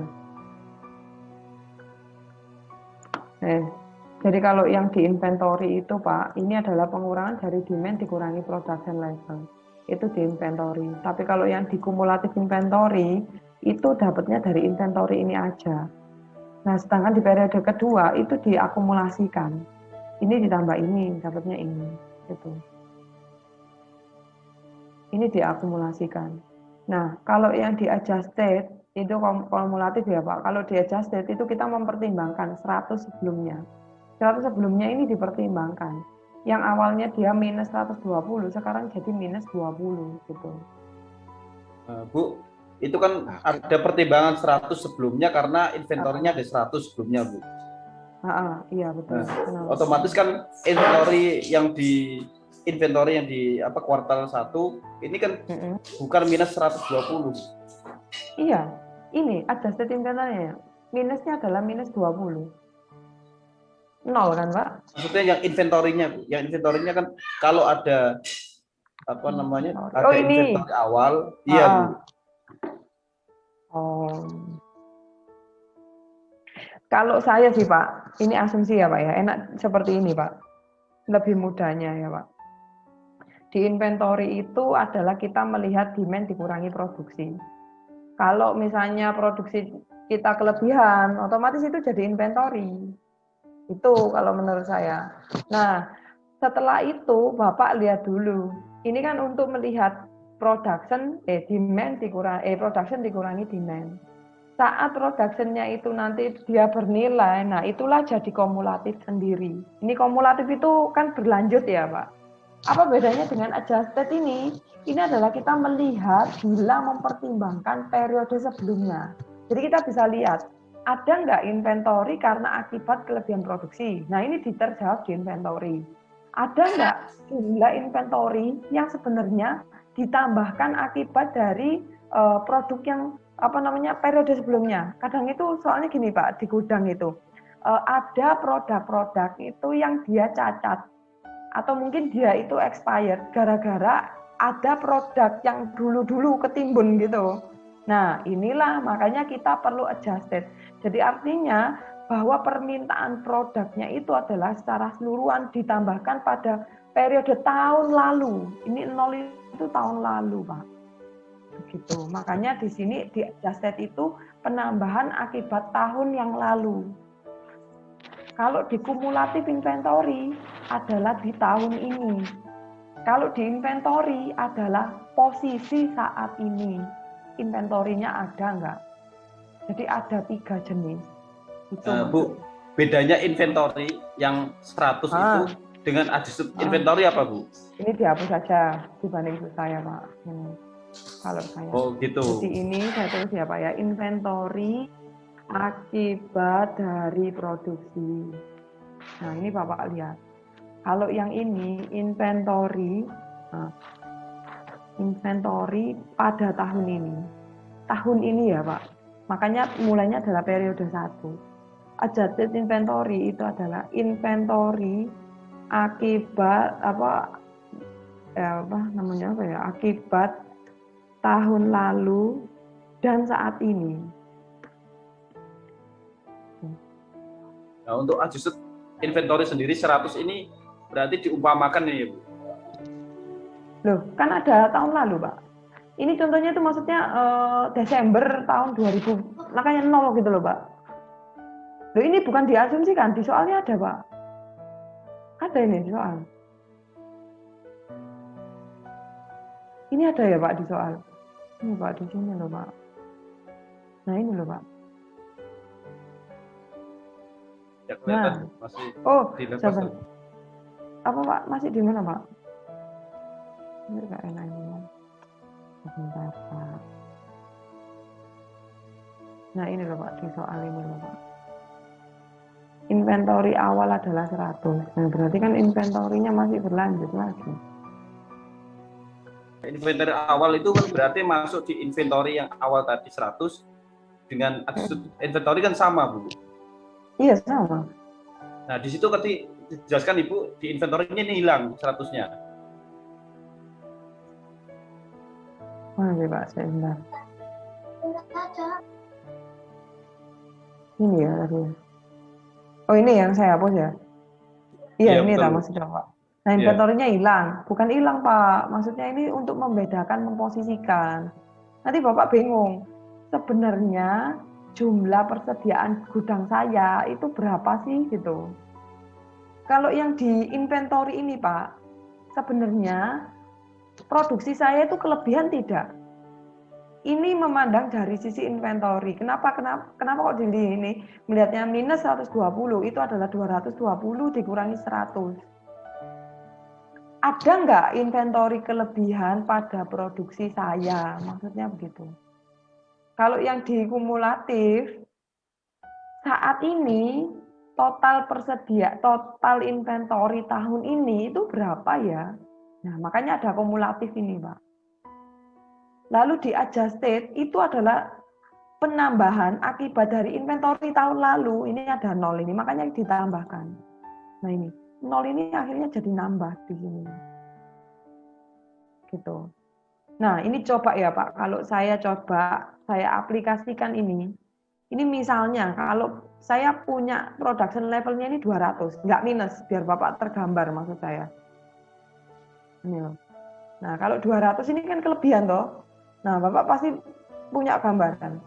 Jadi kalau yang di inventory itu Pak, ini adalah pengurangan dari demand dikurangi production level. Itu di inventory. Tapi kalau yang di kumulatif inventory, itu dapatnya dari inventory ini aja. Nah, sedangkan di periode kedua itu diakumulasikan. Ini ditambah ini, dapatnya ini. Gitu. Ini diakumulasikan. Nah, kalau yang di adjusted, itu kumulatif ya Pak. Kalau di adjusted itu kita mempertimbangkan 100 sebelumnya. 100 sebelumnya ini dipertimbangkan. Yang awalnya dia minus 120, sekarang jadi minus 20 gitu. Bu, itu kan ada pertimbangan 100 sebelumnya karena inventorinya ada 100 sebelumnya, Bu. Iya betul. Nah, otomatis kan inventory yang di kuartal 1 ini kan bukan minus 120. Iya, ini adjusted inventory-nya. Minusnya adalah minus 20. 0 kan, Pak? Maksudnya yang inventorinya, Bu. Yang inventorinya kan kalau ada apa namanya? Ada ini inventory awal, iya, Bu. Kalau saya sih Pak, ini asumsi ya Pak ya, enak seperti ini Pak. Lebih mudahnya ya Pak. Di inventory itu adalah kita melihat demand dikurangi produksi. Kalau misalnya produksi kita kelebihan, otomatis itu jadi inventory. Itu kalau menurut saya. Nah, setelah itu Bapak lihat dulu. Ini kan untuk melihat production dikurangi demand. Saat production-nya itu nanti dia bernilai, nah itulah jadi kumulatif sendiri. Ini kumulatif itu kan berlanjut ya Pak. Apa bedanya dengan adjusted ini? Ini adalah kita melihat bila mempertimbangkan periode sebelumnya. Jadi kita bisa lihat, ada nggak inventory karena akibat kelebihan produksi? Nah ini terjawab di inventory. Ada nggak jumlah inventory yang sebenarnya ditambahkan akibat dari produk yang periode sebelumnya. Kadang itu soalnya gini Pak, di gudang itu ada produk-produk itu yang dia cacat atau mungkin dia itu expired gara-gara ada produk yang dulu-dulu ketimbun gitu. Nah, inilah makanya kita perlu adjusted. Jadi artinya bahwa permintaan produknya itu adalah secara keseluruhan ditambahkan pada periode tahun lalu. Ini 0 itu tahun lalu, Pak. Begitu. Makanya di sini di adjusted itu penambahan akibat tahun yang lalu. Kalau di kumulatif inventory adalah di tahun ini. Kalau di inventory adalah posisi saat ini. Inventorinya ada enggak? Jadi ada 3 jenis. Itu Bu, bedanya inventory yang 100 itu dengan adjusted inventory apa, Bu? Ini dihapus saja dibanding saya, Pak. Kalau saya. Oh, gitu. Jadi ini saya tulis ya, Pak ya, inventory akibat dari produksi. Nah, ini Bapak lihat. Kalau yang ini inventory pada tahun ini. Tahun ini ya, Pak. Makanya mulainya adalah periode 1. Adjusted inventory itu adalah inventory akibat akibat tahun lalu dan saat ini. Nah, untuk adjusted inventory sendiri 100 ini berarti diumpamakan nih, Bu. Loh, kan ada tahun lalu, Pak. Ini contohnya itu maksudnya Desember tahun 2000, makanya 0 gitu loh, Pak. Loh, ini bukan diasumsikan, di soalnya ada, Pak. Ada ini di soal. Ini ada ya, Pak, di soal. Ini, Pak, di sini loh, Pak. Nah, ini loh, Pak. Ya, kelihatan masih di sabar. Apa Pak? Masih di mana Pak? Ini nggak enak ini. Sebentar Pak. Nah ini loh Pak, di soal ini loh Pak. Inventory awal adalah 100. Nah berarti kan inventorinya masih berlanjut lagi. Inventory awal itu kan berarti masuk di inventory yang awal tadi 100 dengan adjusted inventory kan sama, Bu. Iya sama. Nah di situ ketika dijelaskan Ibu di inventory ini hilang 100-nya. Mana sih Pak, sebentar. Ini ya tadi. Oh ini yang saya hapus ya? Iya Iya, ini betul, tak Bu. maksudnya Pak. Nah Iya. inventorinya hilang, bukan hilang Pak. Maksudnya ini untuk membedakan, memposisikan. Nanti Bapak bingung. Sebenarnya jumlah persediaan gudang saya itu berapa sih gitu. Kalau yang di inventory ini Pak, sebenarnya produksi saya itu kelebihan tidak. Ini memandang dari sisi inventory. Kenapa kok di ini melihatnya minus 120 itu adalah 220 dikurangi 100. Ada nggak inventory kelebihan pada produksi saya? Maksudnya begitu. Kalau yang dikumulatif saat ini total inventory tahun ini itu berapa ya? Nah, makanya ada kumulatif ini, Pak. Lalu di adjusted itu adalah penambahan akibat dari inventory tahun lalu. Ini ada 0 ini, makanya ditambahkan. Nah ini, 0 ini akhirnya jadi nambah di sini. Gitu. Nah ini coba ya Pak, kalau saya aplikasikan ini misalnya kalau saya punya production levelnya ini 200, nggak minus, biar Bapak tergambar maksud saya. Ini loh. Nah kalau 200 ini kan kelebihan toh. Nah, Bapak pasti punya gambaran.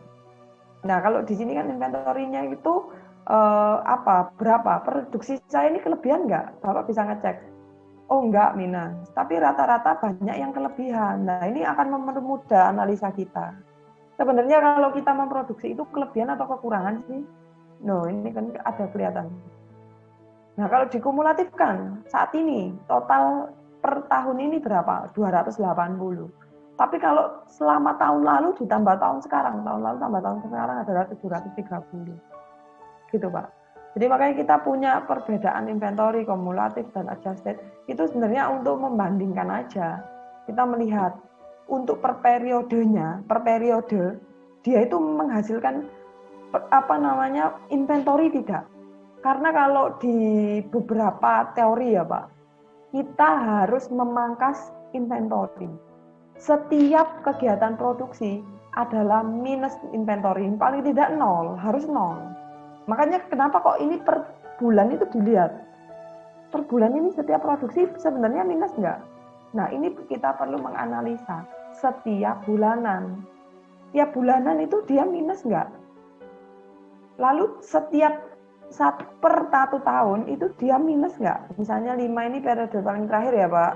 Nah, kalau di sini kan inventory-nya itu berapa? Produksi saya ini kelebihan nggak? Bapak bisa ngecek. Oh, enggak, minus. Tapi rata-rata banyak yang kelebihan. Nah, ini akan mempermudah analisa kita. Sebenarnya kalau kita memproduksi itu kelebihan atau kekurangan sih? No, ini kan ada kelihatan. Nah, kalau dikumulatifkan, saat ini total per tahun ini berapa? 280. Tapi kalau selama tahun lalu ditambah tahun sekarang tambah tahun sekarang adalah 730. Gitu Pak. Jadi makanya kita punya perbedaan inventory, kumulatif, dan adjusted. Itu sebenarnya untuk membandingkan aja. Kita melihat untuk per periode, dia itu menghasilkan inventory tidak. Karena kalau di beberapa teori ya Pak, kita harus memangkas inventory. Setiap kegiatan produksi adalah minus inventory, paling tidak 0, harus 0. Makanya kenapa kok ini per bulan itu dilihat. Per bulan ini setiap produksi sebenarnya minus enggak? Nah ini kita perlu menganalisa setiap bulanan. Tiap bulanan itu dia minus enggak? Lalu setiap per 1 tahun itu dia minus enggak? Misalnya 5 ini periode paling terakhir ya Pak.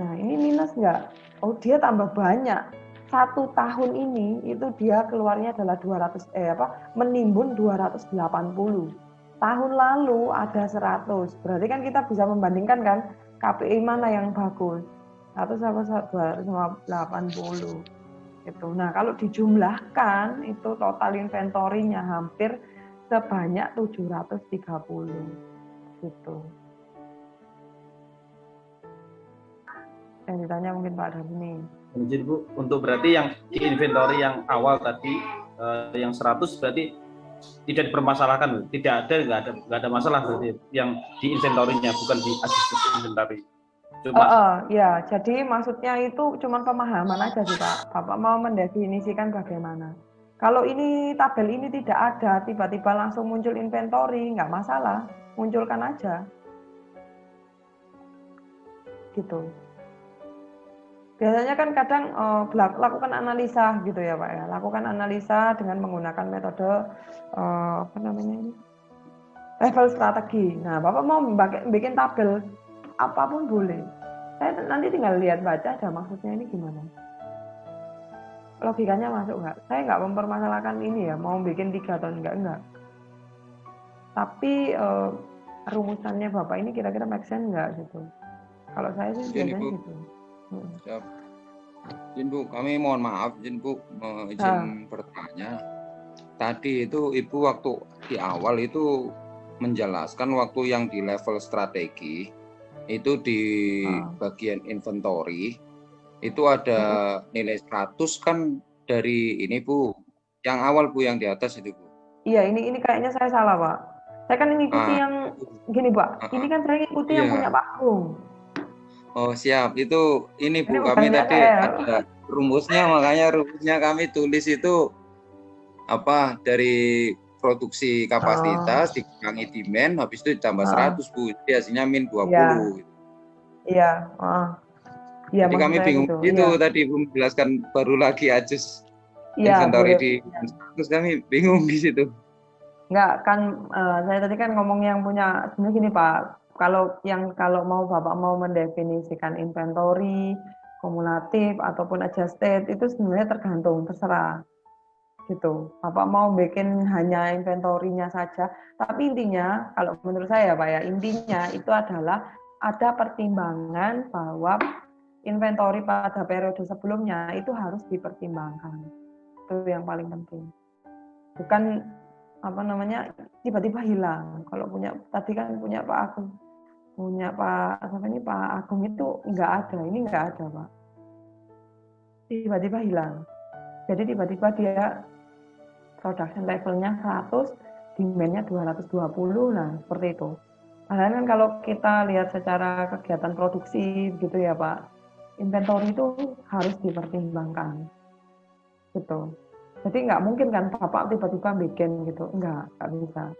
Nah ini minus enggak? Oh dia tambah banyak. 1 tahun ini itu dia keluarnya adalah menimbun 280. Tahun lalu ada 100. Berarti kan kita bisa membandingkan kan KPI mana yang bagus. 280 gitu. Nah, kalau dijumlahkan itu total inventory-nya hampir sebanyak 730 gitu. Yang ditanya mungkin Pak Darmi. Jadi Bu, untuk berarti yang di inventory yang awal tadi yang 100 berarti tidak dipermasalahkan, nggak ada masalah berarti yang di inventory-nya, bukan di adjusted inventory. Ya, jadi maksudnya itu cuma pemahaman aja sih Pak. Bapak mau mendefinisikan bagaimana. Kalau ini tabel ini tidak ada, tiba-tiba langsung muncul inventory, nggak masalah, munculkan aja. Gitu. Biasanya kan kadang lakukan analisa gitu ya Pak ya. Lakukan analisa dengan menggunakan metode level strategi. Nah, Bapak mau bikin tabel apapun boleh. Saya nanti tinggal lihat baca ada maksudnya ini gimana. Logikanya masuk nggak? Saya nggak mempermasalahkan ini ya, mau bikin 3 atau enggak. Tapi rumusannya Bapak ini kira-kira make sense nggak gitu. Kalau saya sih biasanya gitu. Siap. Izin Bu, kami mohon maaf, izin Bu, izin bertanya. Tadi itu Ibu waktu di awal itu menjelaskan waktu yang di level strategi itu di bagian inventory itu ada nilai 100 kan dari ini Bu, yang awal Bu, yang di atas itu Bu. Iya, ini kayaknya saya salah Pak. Saya kan ngikuti yang gini Pak. Ini kan saya ngikuti yang punya Pak Agung. Oh siap, itu ini Bu, Ini kami banyak tadi ya. ada rumusnya, makanya rumusnya kami tulis itu apa dari produksi kapasitas dikurangi demand, habis itu ditambah 100 Bu, jadi hasilnya min 20. Iya, iya, iya Jadi maksud kami saya bingung gitu. itu Iya, tadi Bu menjelaskan baru lagi adjust iya inventory boleh. di terus kami bingung di situ. Enggak kan saya tadi kan ngomong yang punya sebenarnya gini Pak, kalau mau Bapak mau mendefinisikan inventory, kumulatif ataupun adjusted itu sebenarnya tergantung terserah gitu. Bapak mau bikin hanya inventorinya saja, tapi intinya kalau menurut saya Pak ya, intinya itu adalah ada pertimbangan bahwa inventory pada periode sebelumnya itu harus dipertimbangkan. Itu yang paling penting. Bukan apa namanya tiba-tiba hilang. Kalau punya tadi kan punya Pak Agung, punya Pak siapa ini Pak Agung itu nggak ada, ini nggak ada Pak. Tiba-tiba hilang. Jadi tiba-tiba dia production levelnya 100, demand-nya 220, nah seperti itu. Padahal kan kalau kita lihat secara kegiatan produksi gitu ya Pak, inventory itu harus dipertimbangkan gitu. Jadi nggak mungkin kan Bapak tiba-tiba bikin gitu, nggak bisa.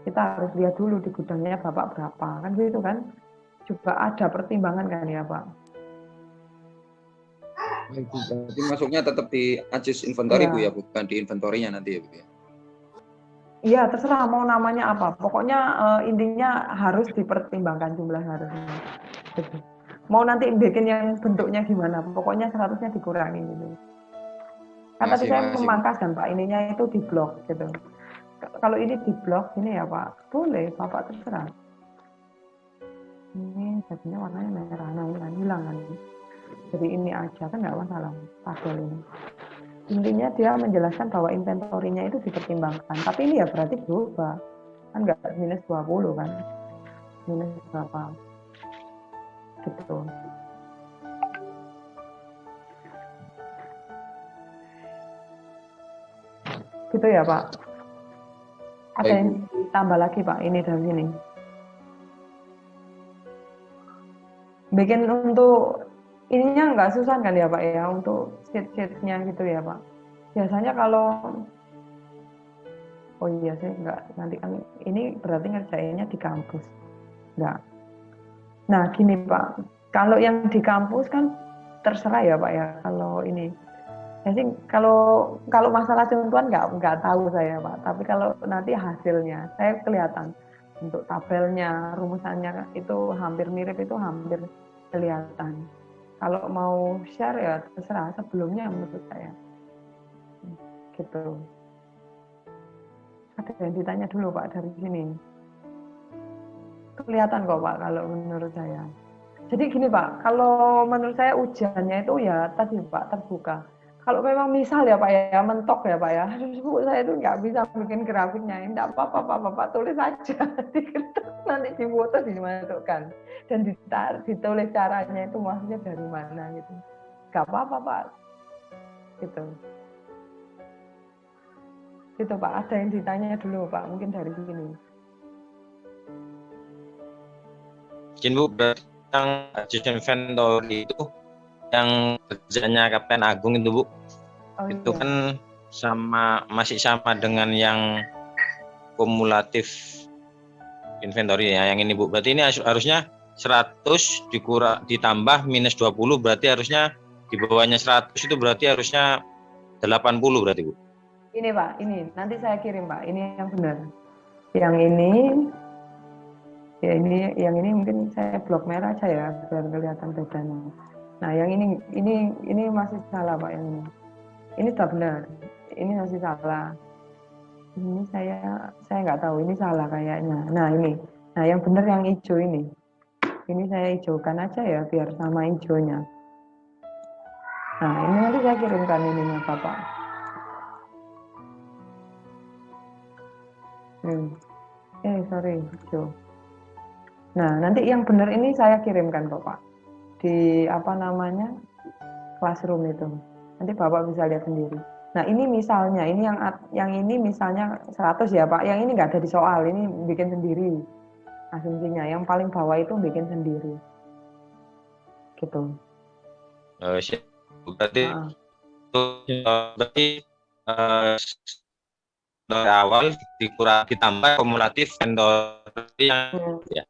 Kita harus lihat dulu di gudangnya Bapak berapa, kan gitu kan. Juga ada pertimbangan kan ya Pak. Berarti masuknya tetap di adjust inventory Iya. Bu ya, bukan di inventorinya nanti ya Bu ya. Iya terserah mau namanya apa, pokoknya intinya harus dipertimbangkan jumlah harusnya. Gitu. Mau nanti bikin yang bentuknya gimana, pokoknya 100-nya dikurangi gitu. Kan tadi saya memangkas kan Pak, ininya itu di blok gitu. Kalau ini di blok ini ya Pak, boleh Bapak terserah. Ini jadinya warnanya merah, nah ini hilang kan. Jadi ini aja kan nggak masalah, tabel ini. Intinya dia menjelaskan bahwa inventorinya itu dipertimbangkan. Tapi ini ya berarti berubah. Kan nggak minus 20 kan. Minus berapa. Gitu. Gitu ya Pak. Ada yang ditambah lagi Pak, ini dari sini. Bikin untuk ininya nggak susah kan ya Pak ya, untuk sheet-sheetnya gitu ya Pak. Biasanya kalau oh iya sih nggak, nanti kan ini berarti ngerjainnya di kampus. Nggak. Nah gini Pak, kalau yang di kampus kan terserah ya Pak ya, kalau ini. Jadi kalau masalah contohan nggak tahu saya Pak, tapi kalau nanti hasilnya saya kelihatan untuk tabelnya, rumusannya itu hampir mirip, itu hampir kelihatan. Kalau mau share ya terserah, sebelumnya menurut saya. Gitu. Ada yang ditanya dulu Pak dari sini. Kelihatan kok Pak kalau menurut saya. Jadi gini Pak, kalau menurut saya ujiannya itu ya tadi Pak terbuka. Kalau memang misal ya Pak ya, mentok ya Pak ya, saya itu nggak bisa bikin grafiknya, enggak apa-apa Bapak tulis aja di kertas, nanti di foto dimasukkan dan ditulis caranya itu maksudnya dari mana gitu. Nggak apa-apa Pak, gitu. Gitu Pak, ada yang ditanya dulu Pak, mungkin dari sini. Mungkin Bu, yang adjust inventory itu yang kerjanya Kapten Agung itu Bu, itu iya. Kan masih sama dengan yang kumulatif inventory ya, yang ini Bu. Berarti ini harusnya 100 ditambah minus 20, berarti harusnya di bawahnya 100 itu berarti harusnya 80 berarti Bu. Ini Pak, ini nanti saya kirim Pak, ini yang benar. Yang ini ya yang ini mungkin saya blok merah aja ya biar kelihatan bedanya. Nah yang ini masih salah Pak, yang ini. Ini sudah benar, ini masih salah. Ini saya nggak tahu, ini salah kayaknya. Nah ini, nah yang benar yang hijau ini. Ini saya hijaukan aja ya biar sama hijaunya. Nah ini nanti saya kirimkan ininya Bapak. Sorry hijau. Nah nanti yang benar ini saya kirimkan Bapak di apa namanya classroom itu. Nanti Bapak bisa lihat sendiri. Nah ini misalnya, ini yang ini misalnya 100 ya Pak, yang ini nggak ada di soal, ini bikin sendiri asumsinya. Yang paling bawah itu bikin sendiri. gitu. Berarti berarti dari awal ditambah kumulatif inventory yang ya.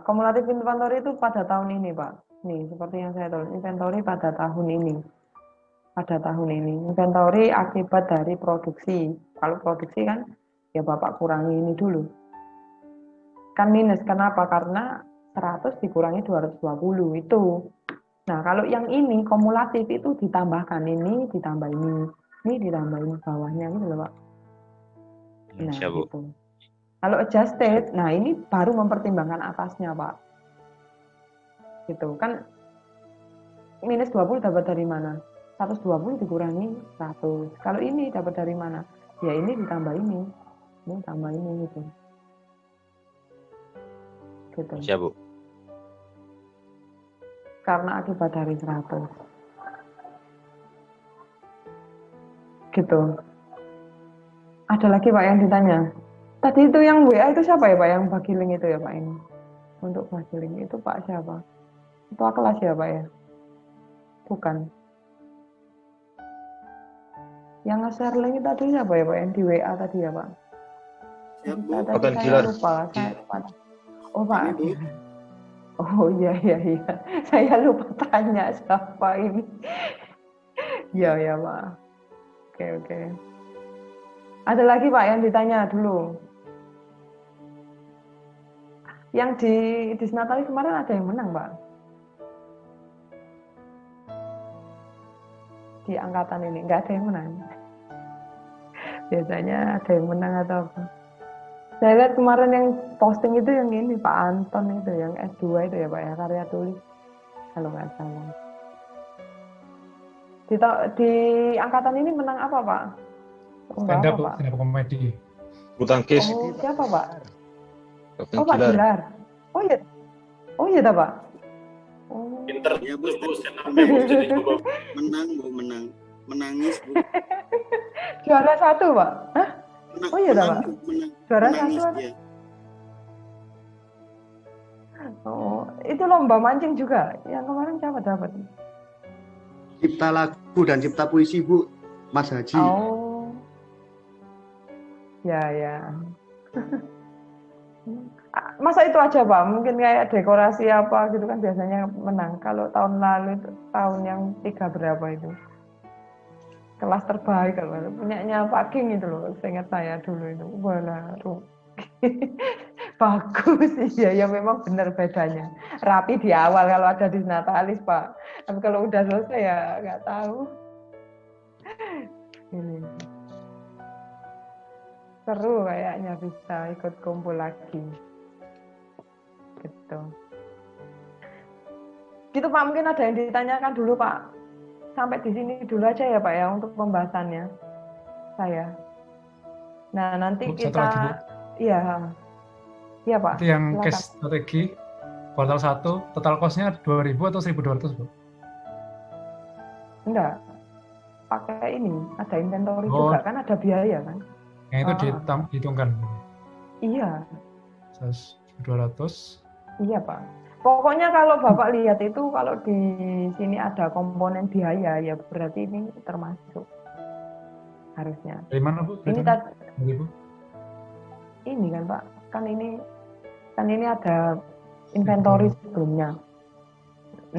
Kumulatif inventory itu pada tahun ini, Pak. Nih, seperti yang saya tahu, inventory pada tahun ini. Pada tahun ini, inventory akibat dari produksi. Kalau produksi kan, ya Bapak kurangi ini dulu. Kan minus, kenapa? Karena 100 dikurangi 220, itu. Nah, kalau yang ini, kumulatif itu ditambahkan ini, ditambah ini ditambah ini bawahnya, gitu loh, Pak. Nah, gitu. Kalau adjusted, nah ini baru mempertimbangkan atasnya, Pak. Gitu kan, minus 20 dapat dari mana? 120 dikurangi 100. Kalau ini dapat dari mana? Ya ini ditambah ini tambah ini gitu. Gitu. Siap, Bu. Karena akibat dari 100. Gitu. Ada lagi Pak yang ditanya. Tadi itu yang WA itu siapa ya Pak, yang bagi link itu ya Pak ini? Untuk bagi link itu Pak siapa? Ketua kelas ya Pak ya? Bukan. Yang nge-share link tadi siapa ya Pak, yang di WA tadi ya Pak? Tadi saya lupa. Oh Pak. Oh iya. Saya lupa tanya siapa ini. Ya Pak. Oke. Ada lagi Pak yang ditanya dulu. Yang di Disnatalis kemarin ada yang menang Pak. Di angkatan ini nggak ada yang menang. Biasanya ada yang menang atau apa. Saya lihat kemarin yang posting itu yang ini Pak Anton itu, yang S2 itu ya Pak ya, karya tulis kalau nggak salah. Di angkatan ini menang apa Pak? Stand up komedi. Bulu tangkis. Oh siapa Pak? Oh Pak Gilar. Oh iya dah Pak. Oh. Pinter ya Bu. Menang. Menangis Bu. Juara 1 Pak. Hah? Oh iya dah Pak. Juara 1 dia. Oh, itu lomba mancing juga. Yang kemarin siapa dapat? Cipta lagu dan cipta puisi Bu, Mas Haji. Oh. Ya. Masa itu aja Pak? Mungkin kayak dekorasi apa gitu kan biasanya menang. Kalau tahun lalu itu, tahun yang 3 berapa itu? Kelas terbaik kalau punyanya Pak King itu loh, seingat saya dulu itu. Walah, bagus iya ya, memang benar bedanya. Rapi di awal kalau ada di Natalis Pak. Tapi kalau udah selesai ya nggak tahu. Ini. Seru kayaknya bisa ikut kumpul lagi. Gitu Pak, mungkin ada yang ditanyakan dulu Pak. Sampai di sini dulu aja ya Pak ya untuk pembahasannya saya. Nah nanti kita, iya Pak. Itu yang case strategi kuartal 1, total cost-nya 2.000 atau 1.200 Bu? Enggak, pakai ini, ada inventory juga kan, ada biaya kan. Yang itu dihitungkan? Iya. 1.200. Iya Pak. Pokoknya kalau Bapak lihat itu, kalau di sini ada komponen biaya, ya berarti ini termasuk harusnya. Dari mana Bu? Ini ini kan Pak, kan ini ada inventory sebelumnya.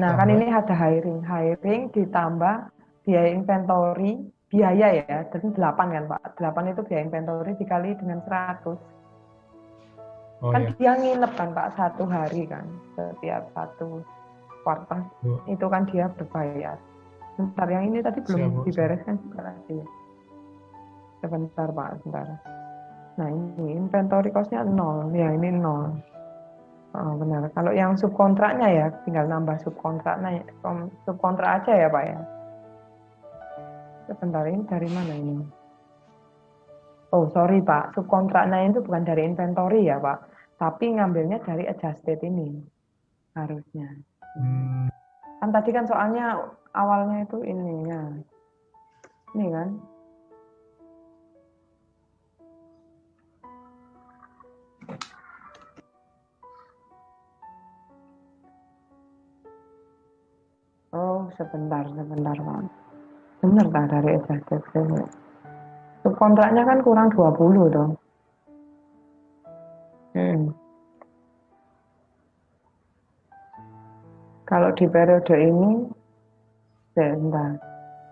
Nah kan ini ada hiring ditambah biaya inventory, biaya ya, jadi 8 kan Pak. 8 itu biaya inventory dikali dengan 100. Kan dia nginep kan Pak 1 hari kan, setiap 1 kuartal itu kan dia berbayar. Sebentar, yang ini tadi belum dibereskan juga lagi. Sebentar Pak, sebentar. Nah ini inventory cost-nya 0, ya ini 0. Oh, benar. Kalau yang subkontraknya ya tinggal nambah subkontraknya, subkontrak aja ya Pak ya. Sebentar, ini dari mana ini? Oh sorry Pak, subkontraknya itu bukan dari inventory ya Pak, tapi ngambilnya dari adjusted ini harusnya. Kan tadi kan soalnya awalnya itu ininya, ini kan. sebentar Pak. Bener tak dari SSDP? Kontraknya kan kurang 20 dong. Kalau di periode ini, sebentar.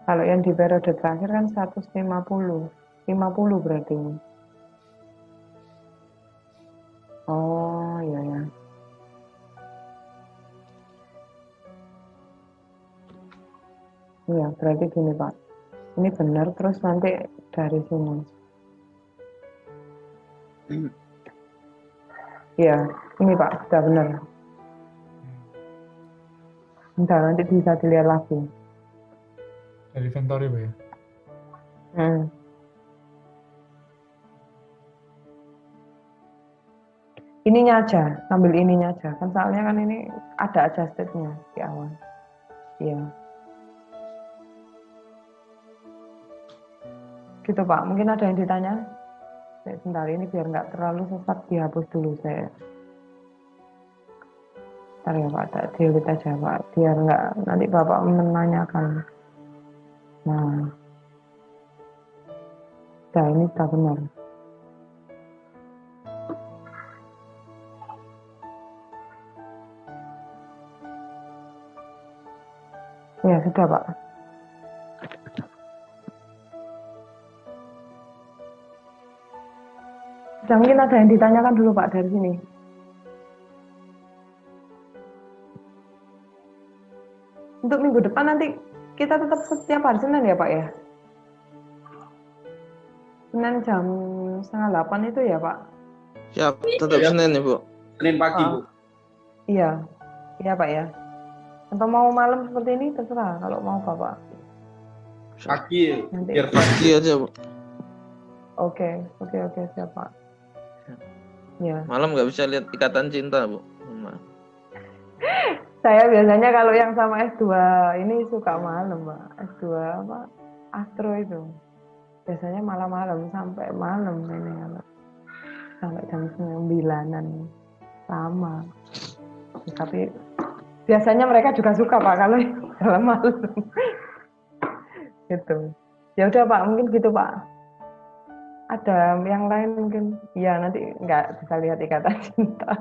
Kalau yang di periode terakhir kan 150. 50 berarti. Oh, iya ya. Iya, berarti gini Pak. Ini benar, terus nanti dari sini. Iya, ini Pak, sudah benar. Bentar, nanti bisa dilihat lagi. Dari inventory, Bu ya? Ininya aja, ambil ininya aja. Kan soalnya kan ini ada adjustednya di awal. Iya. Gitu Pak, mungkin ada yang ditanya? Sebentar, ini biar nggak terlalu sesat, dihapus dulu saya. Bentar ya Pak, tak delete aja Pak, biar nggak nanti Bapak menanyakan. Nah, ini tak benar. Ya sudah Pak. Sudah, mungkin ada yang ditanyakan dulu Pak dari sini. Untuk minggu depan nanti kita tetap setiap hari Senin ya Pak ya? Senin jam 7:30 itu ya Pak? Siap, tetap Senin ya Bu. Senin pagi Bu. Iya, iya Pak ya. Atau mau malam seperti ini terserah kalau mau Bapak. Pagi, nanti. biar pagi aja Bu. Oke, siap Pak. Ya. Malam nggak bisa lihat Ikatan Cinta Bu. Saya biasanya kalau yang sama S2 ini suka malam Pak. S2 apa? Astro itu. Biasanya malam-malam sampai malam ini ya, sampai jam 9-an lama. Tapi biasanya mereka juga suka Pak kalau malam. Gitu. Ya udah Pak, mungkin gitu Pak. Ada yang lain mungkin? Ya nanti nggak bisa lihat Ikatan Cinta.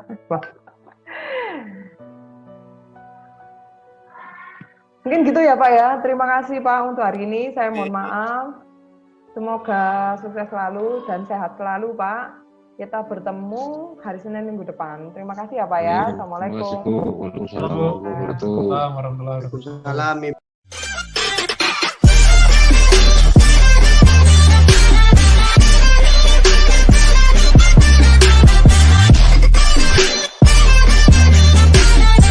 Mungkin gitu ya Pak ya. Terima kasih Pak untuk hari ini. Saya mohon maaf. Semoga sukses selalu dan sehat selalu Pak. Kita bertemu hari Senin minggu depan. Terima kasih ya Pak ya. Assalamualaikum. Waalaikumsalam warahmatullahi wabarakatuh. Warahmatullahi wabarakatuh. Salam.